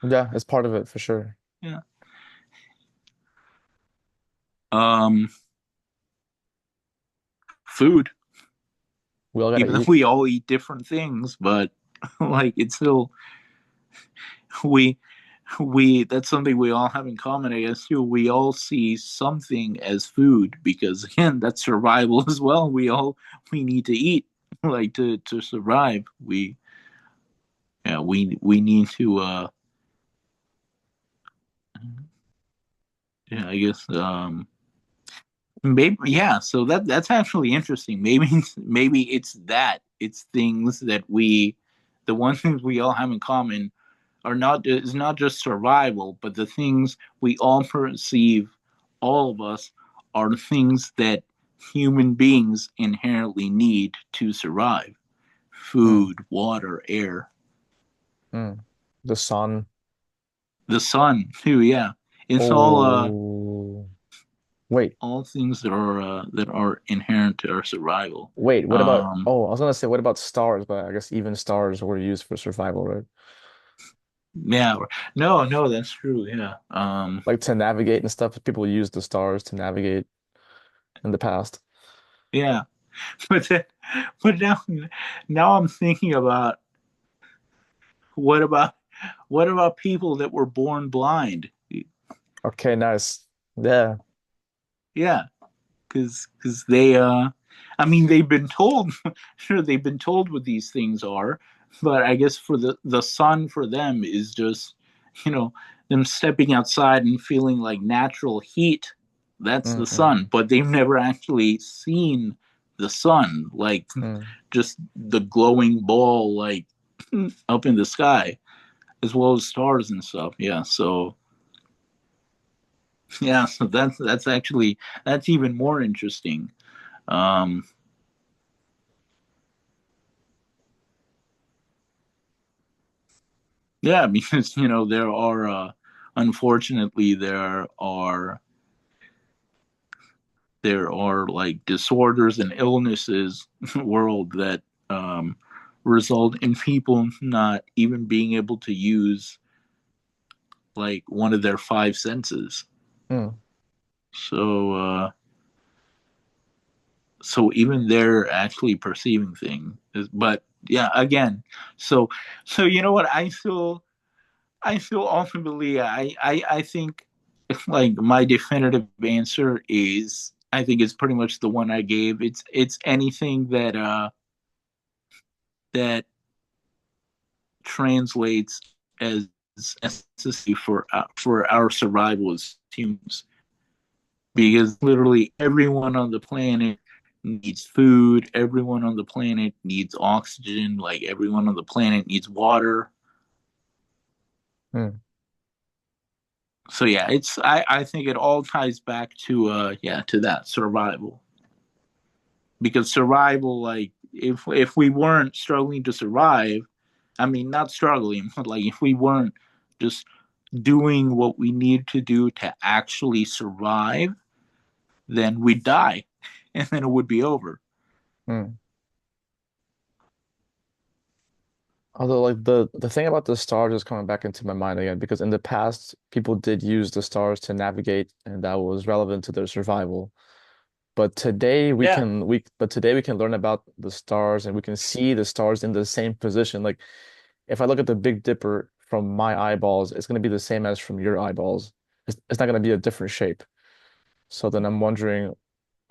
[SPEAKER 2] Yeah, it's part of it for sure.
[SPEAKER 4] Yeah. Um, Food.
[SPEAKER 2] We all gotta
[SPEAKER 4] Even though
[SPEAKER 2] eat.
[SPEAKER 4] we all eat different things, but like it's still we that's something we all have in common, I guess too. We all see something as food because again that's survival as well. We need to eat like to survive. We need to yeah, I guess maybe yeah, so that's actually interesting. Maybe it's things that the one things we all have in common are not is not just survival, but the things we all perceive, all of us, are the things that human beings inherently need to survive:
[SPEAKER 2] Mm,
[SPEAKER 4] food, water, air,
[SPEAKER 2] mm. The sun.
[SPEAKER 4] the sun too. Yeah, it's
[SPEAKER 2] Oh, wait,
[SPEAKER 4] all things that are inherent to our survival.
[SPEAKER 2] wait. What about?
[SPEAKER 4] Um,
[SPEAKER 2] Oh, I was gonna say, what about stars? But I guess even stars were used for survival, right?
[SPEAKER 4] Yeah. No, that's true. Yeah.
[SPEAKER 2] Like to navigate and stuff. People use the stars to navigate in the past.
[SPEAKER 4] Yeah. But then, but now I'm thinking about what about what about people that were born blind?
[SPEAKER 2] Okay, nice. Yeah.
[SPEAKER 4] Yeah, because they I mean they've been told sure they've been told what these things are, but I guess for the sun for them is just you know them stepping outside and feeling like natural heat. That's the
[SPEAKER 2] Mm-mm.
[SPEAKER 4] sun, but they've never actually seen the sun, like
[SPEAKER 2] Mm.
[SPEAKER 4] just the glowing ball like up in the sky, as well as stars and stuff. Yeah, so yeah, so that's actually that's even more interesting. um Yeah, because there are unfortunately there are like disorders and illnesses in the world that um, result in people not even being able to use like one of their five senses.
[SPEAKER 2] Mm.
[SPEAKER 4] So even they're actually perceiving things. But yeah, again, so you know what I feel ultimately I think like my definitive answer is I think it's pretty much the one I gave. It's anything that translates as necessary for our survival as humans. Because literally everyone on the planet needs food, everyone on the planet needs oxygen, like everyone on the planet needs water.
[SPEAKER 2] Mm.
[SPEAKER 4] So yeah, I think it all ties back to to that survival. Because survival, like if we weren't struggling to survive, I mean not struggling, but like if we weren't just doing what we need to do to actually survive, then we'd die and then it would be over.
[SPEAKER 2] Mm. Although like the thing about the stars is coming back into my mind again because in the past people did use the stars to navigate and that was relevant to their survival.
[SPEAKER 4] Yeah.
[SPEAKER 2] But today we can learn about the stars and we can see the stars in the same position. Like if I look at the Big Dipper from my eyeballs, it's going to be the same as from your eyeballs. It's not going to be a different shape. So then I'm wondering,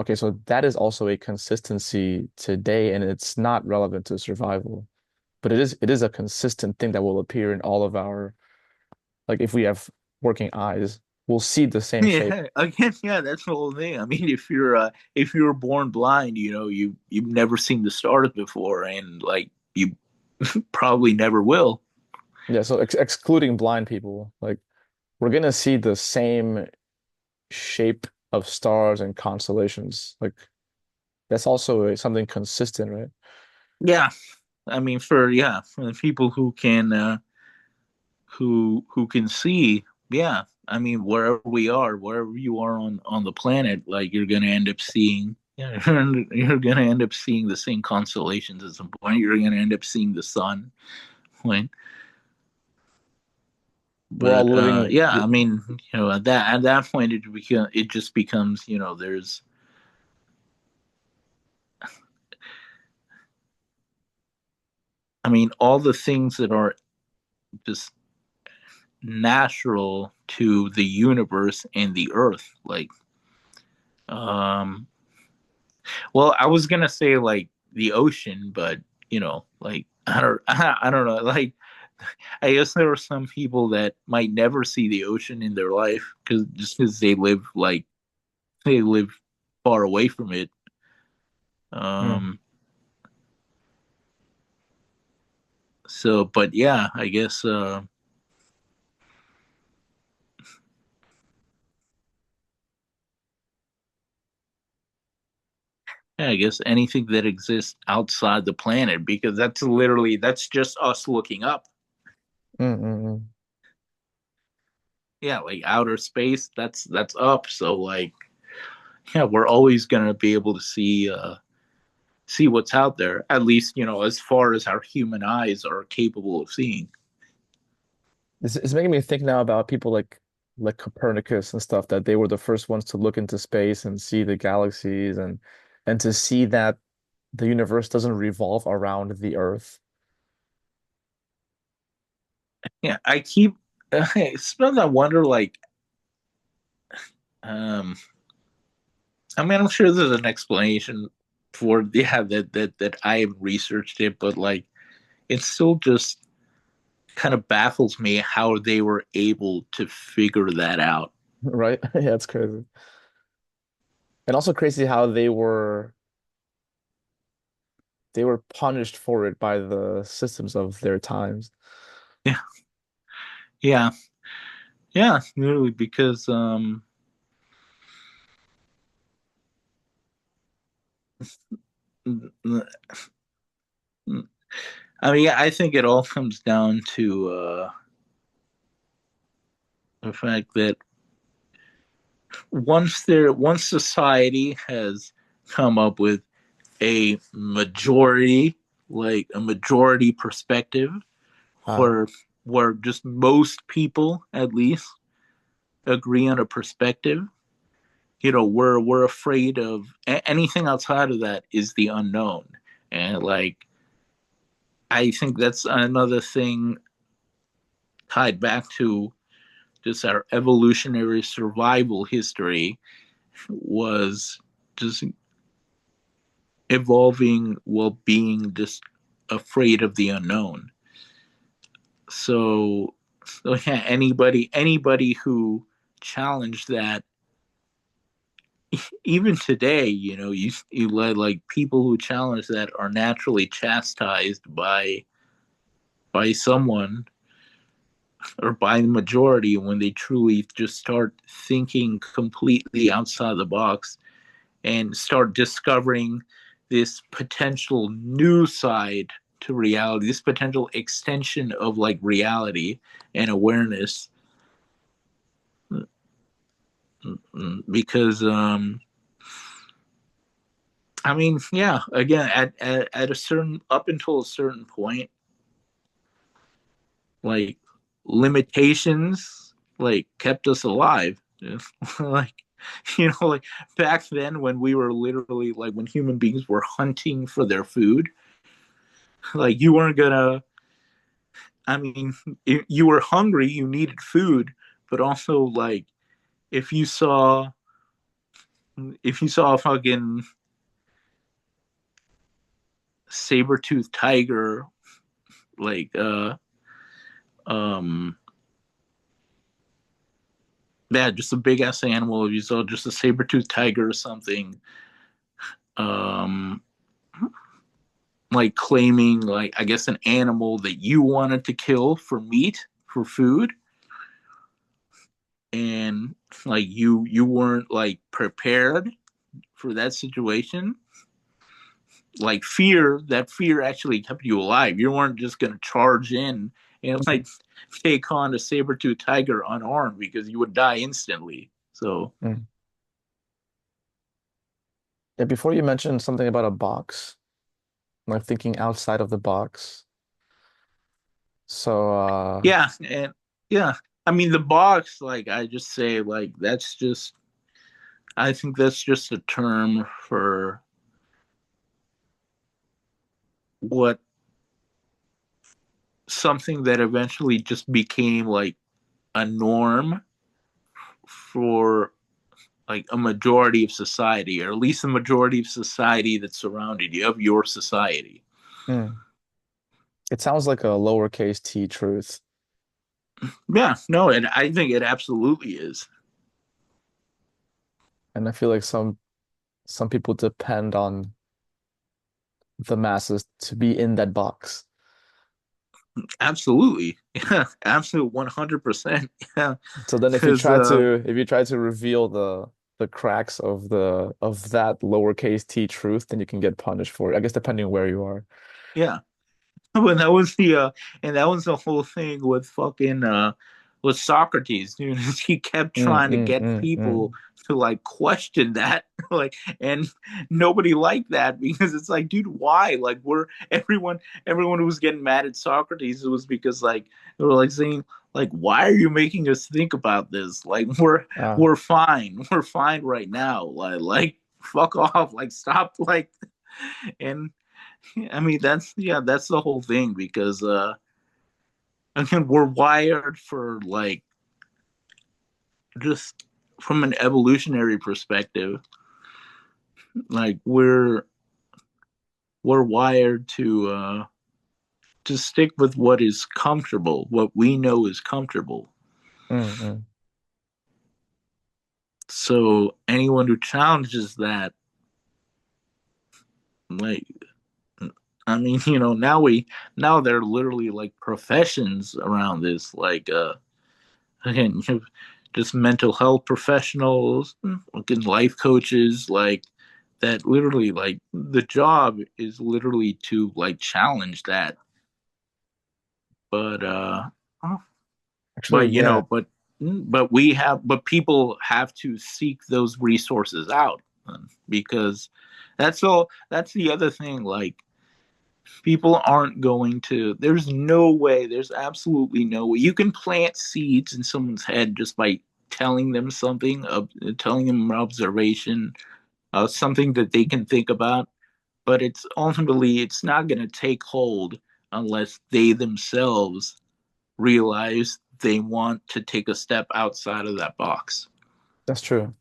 [SPEAKER 2] okay, so that is also a consistency today and it's not relevant to survival. But it is a consistent thing that will appear in all of our like if we have working eyes, we'll see the same shape.
[SPEAKER 4] Yeah, again, yeah, that's the whole thing. I mean, if you were born blind, you've never seen the stars before, and like you probably never will.
[SPEAKER 2] Yeah, so excluding blind people, like we're gonna see the same shape of stars and constellations. Like that's also something consistent, right?
[SPEAKER 4] Yeah, I mean, for the people who can see, yeah. I mean, wherever we are, wherever you are on the planet, like you're gonna end up seeing. Yeah, you're gonna end up seeing the same constellations at some point. You're gonna end up seeing the sun, right?
[SPEAKER 2] We're all
[SPEAKER 4] But
[SPEAKER 2] living.
[SPEAKER 4] yeah, I mean, at that point, it just becomes, there's, I mean, all the things that are just natural to the universe and the earth, like, um, well, I was gonna say like the ocean, but like I don't know, like I guess there are some people that might never see the ocean in their life because they live far away from it.
[SPEAKER 2] Mm.
[SPEAKER 4] Um, so, but yeah, I guess yeah, I guess anything that exists outside the planet, because that's just us looking up.
[SPEAKER 2] Mm, mm, mm.
[SPEAKER 4] Yeah, like outer space, that's up. So like, yeah, we're always gonna be able to see what's out there. At least as far as our human eyes are capable of seeing.
[SPEAKER 2] It's making me think now about people like Copernicus and stuff, that they were the first ones to look into space and see the galaxies, and to see that the universe doesn't revolve around the Earth.
[SPEAKER 4] Yeah, I keep sometimes I wonder like um I mean I'm sure there's an explanation for yeah that I have researched it, but like it still just kind of baffles me how they were able to figure that out.
[SPEAKER 2] Right? Yeah, it's crazy. And also crazy how they were punished for it by the systems of their times.
[SPEAKER 4] Yeah, yeah, yeah, literally because I mean I think it all comes down to the fact that once society has come up with a majority, like a majority perspective,
[SPEAKER 2] Ah,
[SPEAKER 4] where just most people at least agree on a perspective, we're afraid of anything outside of that is the unknown. And like I think that's another thing tied back to just our evolutionary survival history was just evolving while being just afraid of the unknown. So, so yeah, anybody who challenged that, even today, you let like people who challenge that are naturally chastised by someone or by the majority when they truly just start thinking completely outside the box and start discovering this potential new side to reality, this potential extension of like reality and awareness. Because I mean, yeah, again, at a certain up until a certain point, like limitations like kept us alive. Like like back then when we were literally like when human beings were hunting for their food, like you weren't gonna I mean, you were hungry, you needed food, but also like if you saw if you saw a fucking saber-toothed tiger, like um yeah, just a big ass animal. If you saw just a saber-toothed tiger or something, um like claiming like I guess an animal that you wanted to kill for meat for food, and like you weren't like prepared for that situation, like fear actually kept you alive. You weren't just gonna charge in and like take on a saber-tooth tiger unarmed because you would die instantly. So
[SPEAKER 2] mm. Yeah, before you mentioned something about a box, like thinking outside of the box. So,
[SPEAKER 4] yeah, and yeah, I mean the box, like I just say like that's just I think that's just a term for what something that eventually just became like a norm for like a majority of society, or at least the majority of society that surrounded you, of your society.
[SPEAKER 2] mm, it sounds like a lowercase t truth.
[SPEAKER 4] Yeah, no, and I think it absolutely is.
[SPEAKER 2] And I feel like some people depend on the masses to be in that box.
[SPEAKER 4] Absolutely. Yeah, absolute 100%. Yeah.
[SPEAKER 2] So then
[SPEAKER 4] Because
[SPEAKER 2] if you try to reveal the cracks of that lowercase t truth, then you can get punished for it. I guess depending on where you are.
[SPEAKER 4] yeah, when that was the and that was the whole thing with fucking with Socrates, dude. He kept
[SPEAKER 2] Mm,
[SPEAKER 4] trying to
[SPEAKER 2] mm,
[SPEAKER 4] get
[SPEAKER 2] mm,
[SPEAKER 4] people
[SPEAKER 2] mm.
[SPEAKER 4] to like question that, like, and nobody liked that because it's like, dude, why? Like, we're everyone who was getting mad at Socrates, it was because like they were like saying, like, why are you making us think about this? Like,
[SPEAKER 2] Uh,
[SPEAKER 4] we're fine. We're fine right now. Like fuck off. Like, stop. Like, and I mean, that's the whole thing because again, we're wired for like just from an evolutionary perspective, like we're wired to stick with what is comfortable, what we know is comfortable.
[SPEAKER 2] mm.
[SPEAKER 4] So anyone who challenges that, like, I mean, now there are literally like professions around this, like again, just mental health professionals, fucking life coaches, like that. Literally, like the job is literally to like challenge that. But
[SPEAKER 2] Actually, yeah,
[SPEAKER 4] but people have to seek those resources out, because that's the other thing. Like, people aren't going to, there's no way, there's absolutely no way you can plant seeds in someone's head just by telling them something, telling them an observation, something that they can think about. But it's not going to take hold unless they themselves realize they want to take a step outside of that box.
[SPEAKER 2] that's true.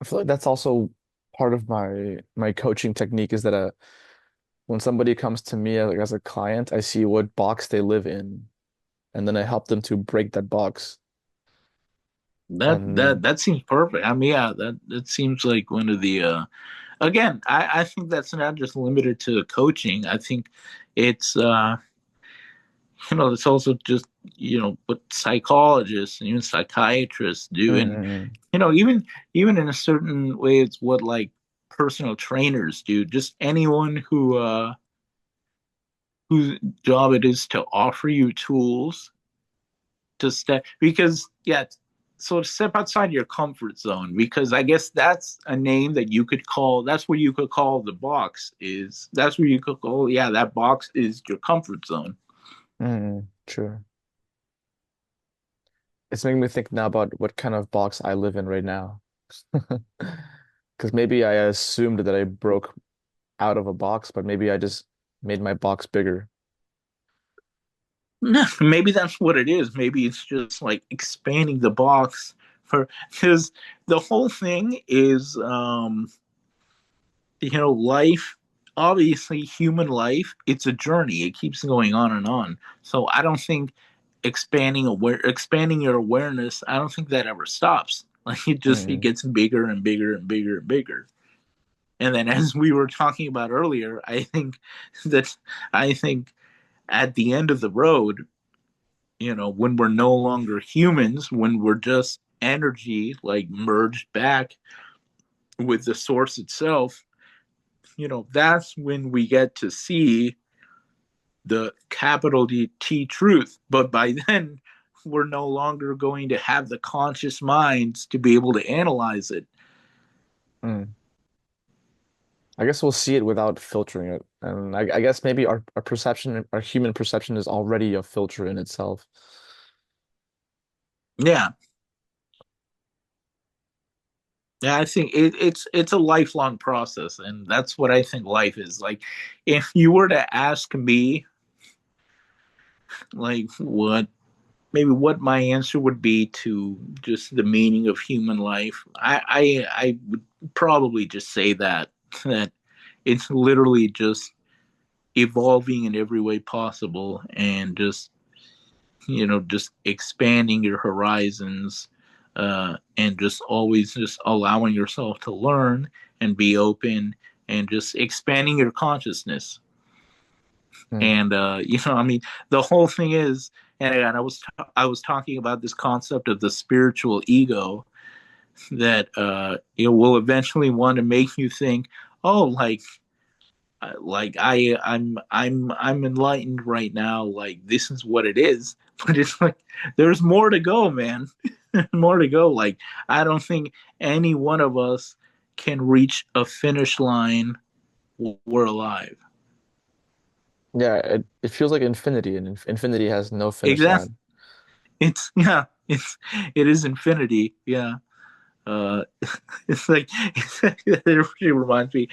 [SPEAKER 2] I feel like that's also part of my coaching technique is that when somebody comes to me like as a client, I see what box they live in, and then I help them to break that box. And
[SPEAKER 4] That seems perfect. I mean, yeah, that seems like one of the again, I think that's not just limited to coaching. I think it's it's also just what psychologists and even psychiatrists do. And
[SPEAKER 2] mm.
[SPEAKER 4] even in a certain way, it's what like personal trainers do. Just anyone whose job it is to offer you tools to step, because yeah, so to step outside your comfort zone, because I guess that's a name that you could call, that's what you could call the box, is that's where you could call, yeah, that box is your comfort zone.
[SPEAKER 2] True. It's making me think now about what kind of box I live in right now. Because maybe I assumed that I broke out of a box, but maybe I just made my box bigger.
[SPEAKER 4] Maybe that's what it is. Maybe it's just like expanding the box for, because the whole thing is life, obviously human life, it's a journey, it keeps going on and on. So I don't think expanding your awareness, I don't think that ever stops. Like, it
[SPEAKER 2] Mm,
[SPEAKER 4] gets bigger and bigger and bigger and bigger. And then, as we were talking about earlier, that I think at the end of the road, when we're no longer humans, when we're just energy, like merged back with the source itself, that's when we get to see the capital T truth. But by then, we're no longer going to have the conscious minds to be able to analyze it.
[SPEAKER 2] mm. I guess we'll see it without filtering it. And I guess maybe our perception, our human perception is already a filter in itself.
[SPEAKER 4] Yeah. Yeah, I think it's a lifelong process, and that's what I think life is. Like, if you were to ask me, like, what my answer would be to just the meaning of human life, I would probably just say that it's literally just evolving in every way possible, and just expanding your horizons, and just always just allowing yourself to learn and be open, and just expanding your consciousness.
[SPEAKER 2] Mm,
[SPEAKER 4] And I mean, the whole thing is, and again, I was talking about this concept of the spiritual ego, that it will eventually want to make you think, oh, like I'm enlightened right now, like this is what it is. But it's like, there's more to go, man. More to go. Like, I don't think any one of us can reach a finish line while we're alive.
[SPEAKER 2] Yeah, it feels like infinity, and infinity has no finish
[SPEAKER 4] Exactly.
[SPEAKER 2] line.
[SPEAKER 4] It's yeah. It is infinity. Yeah. Uh, it's like it really reminds me.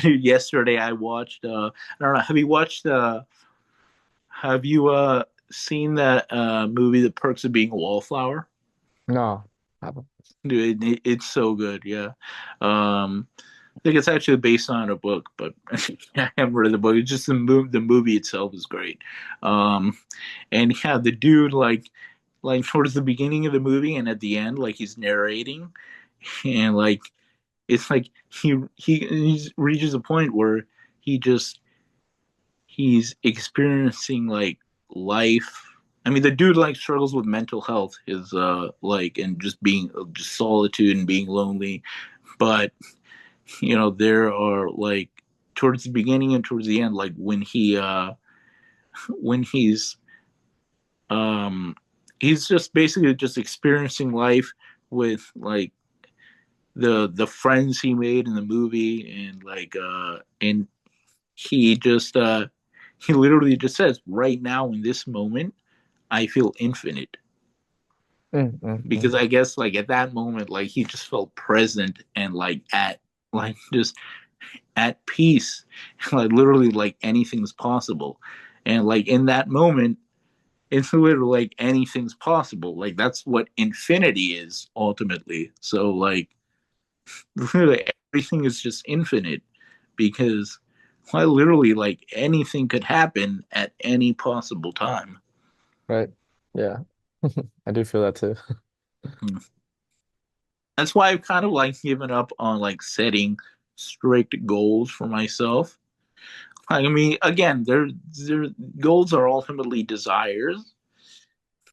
[SPEAKER 4] Yesterday I watched. I don't know. Have you watched? Have you seen that movie, The Perks of Being a Wallflower?
[SPEAKER 2] No, I haven't.
[SPEAKER 4] Dude, it's so good. Yeah. I think it's actually based on a book, but I haven't read the book. It's just the movie itself is great. Um, and yeah, the dude like towards the beginning of the movie and at the end, like he's narrating, and like it's like he reaches a point where he just he's experiencing like life. I mean, the dude like struggles with mental health, is like and just being just solitude and being lonely. But there are like towards the beginning and towards the end, like when um he's just basically just experiencing life with like the friends he made in the movie, and he just he literally just says, right now in this moment I feel infinite,
[SPEAKER 2] Mm, mm,
[SPEAKER 4] because
[SPEAKER 2] mm.
[SPEAKER 4] I guess like at that moment like he just felt present and like at like just at peace. Like literally like anything's possible, and like in that moment it's literally like anything's possible. Like that's what infinity is ultimately. So like really everything is just infinite, because quite literally like anything could happen at any possible time.
[SPEAKER 2] Right. Yeah. I do feel that too.
[SPEAKER 4] That's why I've kind of like given up on like setting strict goals for myself. I mean, again, their goals are ultimately desires,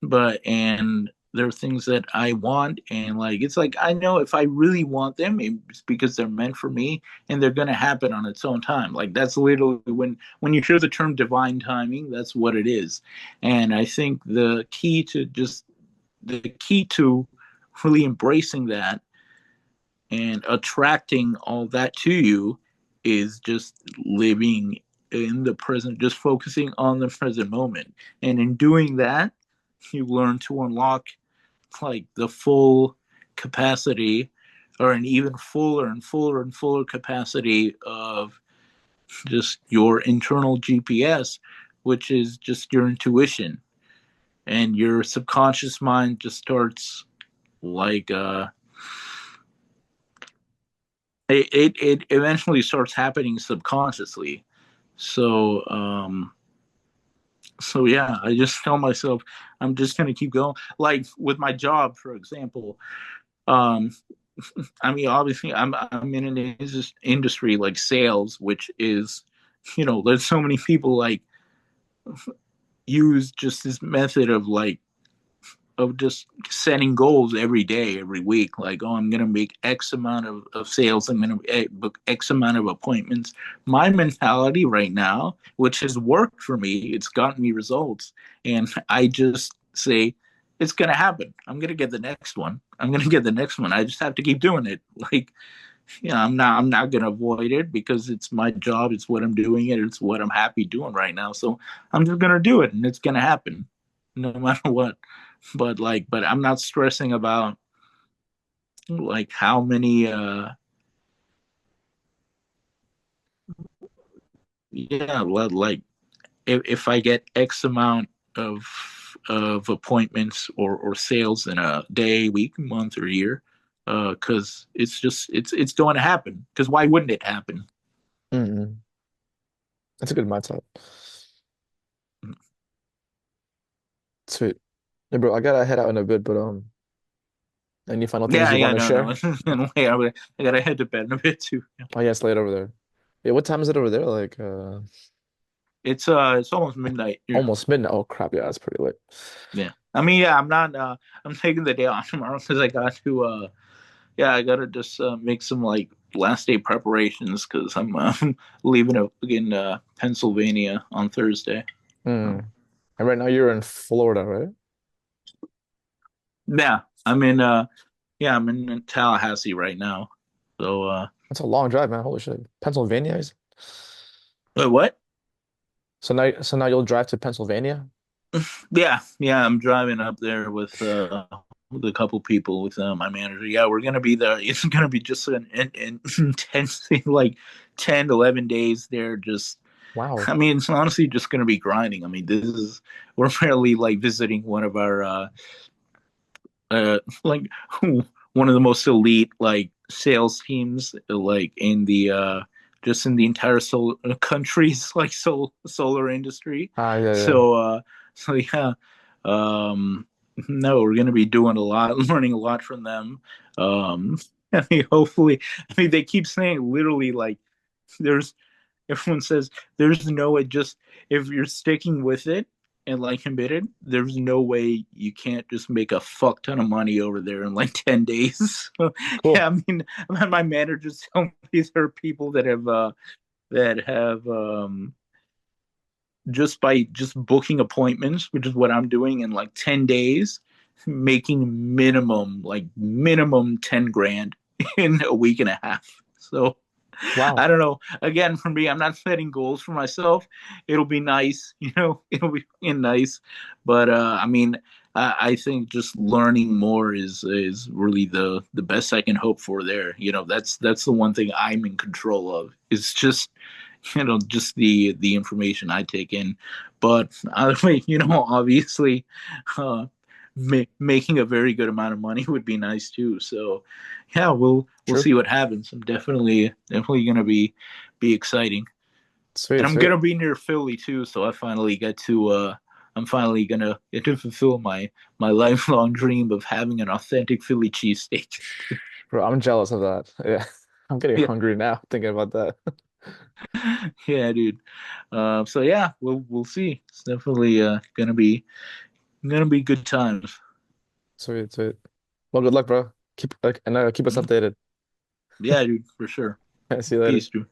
[SPEAKER 4] but and they're things that I want, and like it's like I know if I really want them, it's because they're meant for me, and they're gonna happen on its own time. Like that's literally when you hear the term divine timing, that's what it is. And I think the key to really embracing that and attracting all that to you is just living in the present, just focusing on the present moment. And in doing that, you learn to unlock like the full capacity, or an even fuller and fuller and fuller capacity of just your internal GPS, which is just your intuition. And your subconscious mind just starts like it eventually starts happening subconsciously. So so yeah, I just tell myself I'm just gonna keep going. Like with my job, for example, um I mean, obviously, I'm in an industry like sales, which is, there's so many people like use just this method of just setting goals every day, every week. Like, oh, I'm gonna make X amount of sales. I'm gonna book X amount of appointments. My mentality right now, which has worked for me, it's gotten me results, and I just say, it's gonna happen. I'm gonna get the next one. I'm gonna get the next one. I just have to keep doing it. Like, I'm not gonna avoid it because it's my job, it's what I'm doing it, it's what I'm happy doing right now. So I'm just gonna do it and it's gonna happen no matter what. But I'm not stressing about like how many yeah, like if I get X amount of appointments or sales in a day, week, month, or year, because it's going to happen. Because why wouldn't it happen?
[SPEAKER 2] Mm-mm. That's a good mindset. Sweet. Yeah, bro, I gotta head out in a bit, but any final things
[SPEAKER 4] Yeah,
[SPEAKER 2] you
[SPEAKER 4] yeah,
[SPEAKER 2] want to
[SPEAKER 4] no, no.
[SPEAKER 2] share?
[SPEAKER 4] In a way, I gotta head to bed in a bit too. Yeah.
[SPEAKER 2] Oh yeah, it's late over there. Yeah, what time is it over there? Like
[SPEAKER 4] It's almost midnight here.
[SPEAKER 2] almost midnight. Oh crap, yeah, it's pretty late.
[SPEAKER 4] Yeah. I mean, yeah, I'm not. I'm taking the day off tomorrow because I got to. Yeah, I gotta just make some like last day preparations because I'm leaving in Pennsylvania on Thursday. So,
[SPEAKER 2] Mm. And right now you're in Florida, right?
[SPEAKER 4] yeah, I'm in Tallahassee right now. So
[SPEAKER 2] That's a long drive, man. Holy shit. Pennsylvania is
[SPEAKER 4] wait, what?
[SPEAKER 2] So now you'll drive to Pennsylvania?
[SPEAKER 4] Yeah, yeah, I'm driving up there with a couple people with my manager. Yeah, we're gonna be there. It's gonna be just an intense thing, like 10, 11 days there. Just,
[SPEAKER 2] Wow.
[SPEAKER 4] I mean, it's honestly just gonna be grinding. I mean, we're fairly like visiting one of our like one of the most elite like sales teams like in the just in the entire solar country's like solar industry.
[SPEAKER 2] Ah, yeah, yeah.
[SPEAKER 4] So yeah, no, we're gonna be doing a lot, learning a lot from them. um I mean, hopefully, I mean, they keep saying literally like there's everyone says there's no way, just if you're sticking with it and like committed, there's no way you can't just make a fuck ton of money over there in like 10 days. So, yeah,
[SPEAKER 2] Cool.
[SPEAKER 4] I mean, my managers tell me there are people that have just by just booking appointments, which is what I'm doing in like 10 days, making minimum 10 grand in a week and a half. So I
[SPEAKER 2] Wow.
[SPEAKER 4] don't know. Again, for me, I'm not setting goals for myself. It'll be nice, it'll be nice. But I mean, I think just learning more is really the best I can hope for there. That's the one thing I'm in control of. It's just just the information I take in. But obviously, uh, making a very good amount of money would be nice too. So yeah, we'll
[SPEAKER 2] True.
[SPEAKER 4] see what happens. I'm definitely gonna be exciting, and
[SPEAKER 2] Sweet,
[SPEAKER 4] I'm
[SPEAKER 2] sweet.
[SPEAKER 4] gonna be near Philly too. So I'm finally gonna get to fulfill my lifelong dream of having an authentic Philly cheesesteak.
[SPEAKER 2] Bro, I'm jealous of that. Yeah. I'm getting
[SPEAKER 4] Yeah,
[SPEAKER 2] hungry now thinking about that.
[SPEAKER 4] yeah, dude. So yeah, we'll see. It's definitely gonna be good times.
[SPEAKER 2] Sweet, sweet. Well, good luck, bro. Keep us
[SPEAKER 4] Mm.
[SPEAKER 2] updated.
[SPEAKER 4] Yeah, dude, for sure.
[SPEAKER 2] See you later.
[SPEAKER 4] Peace, dude.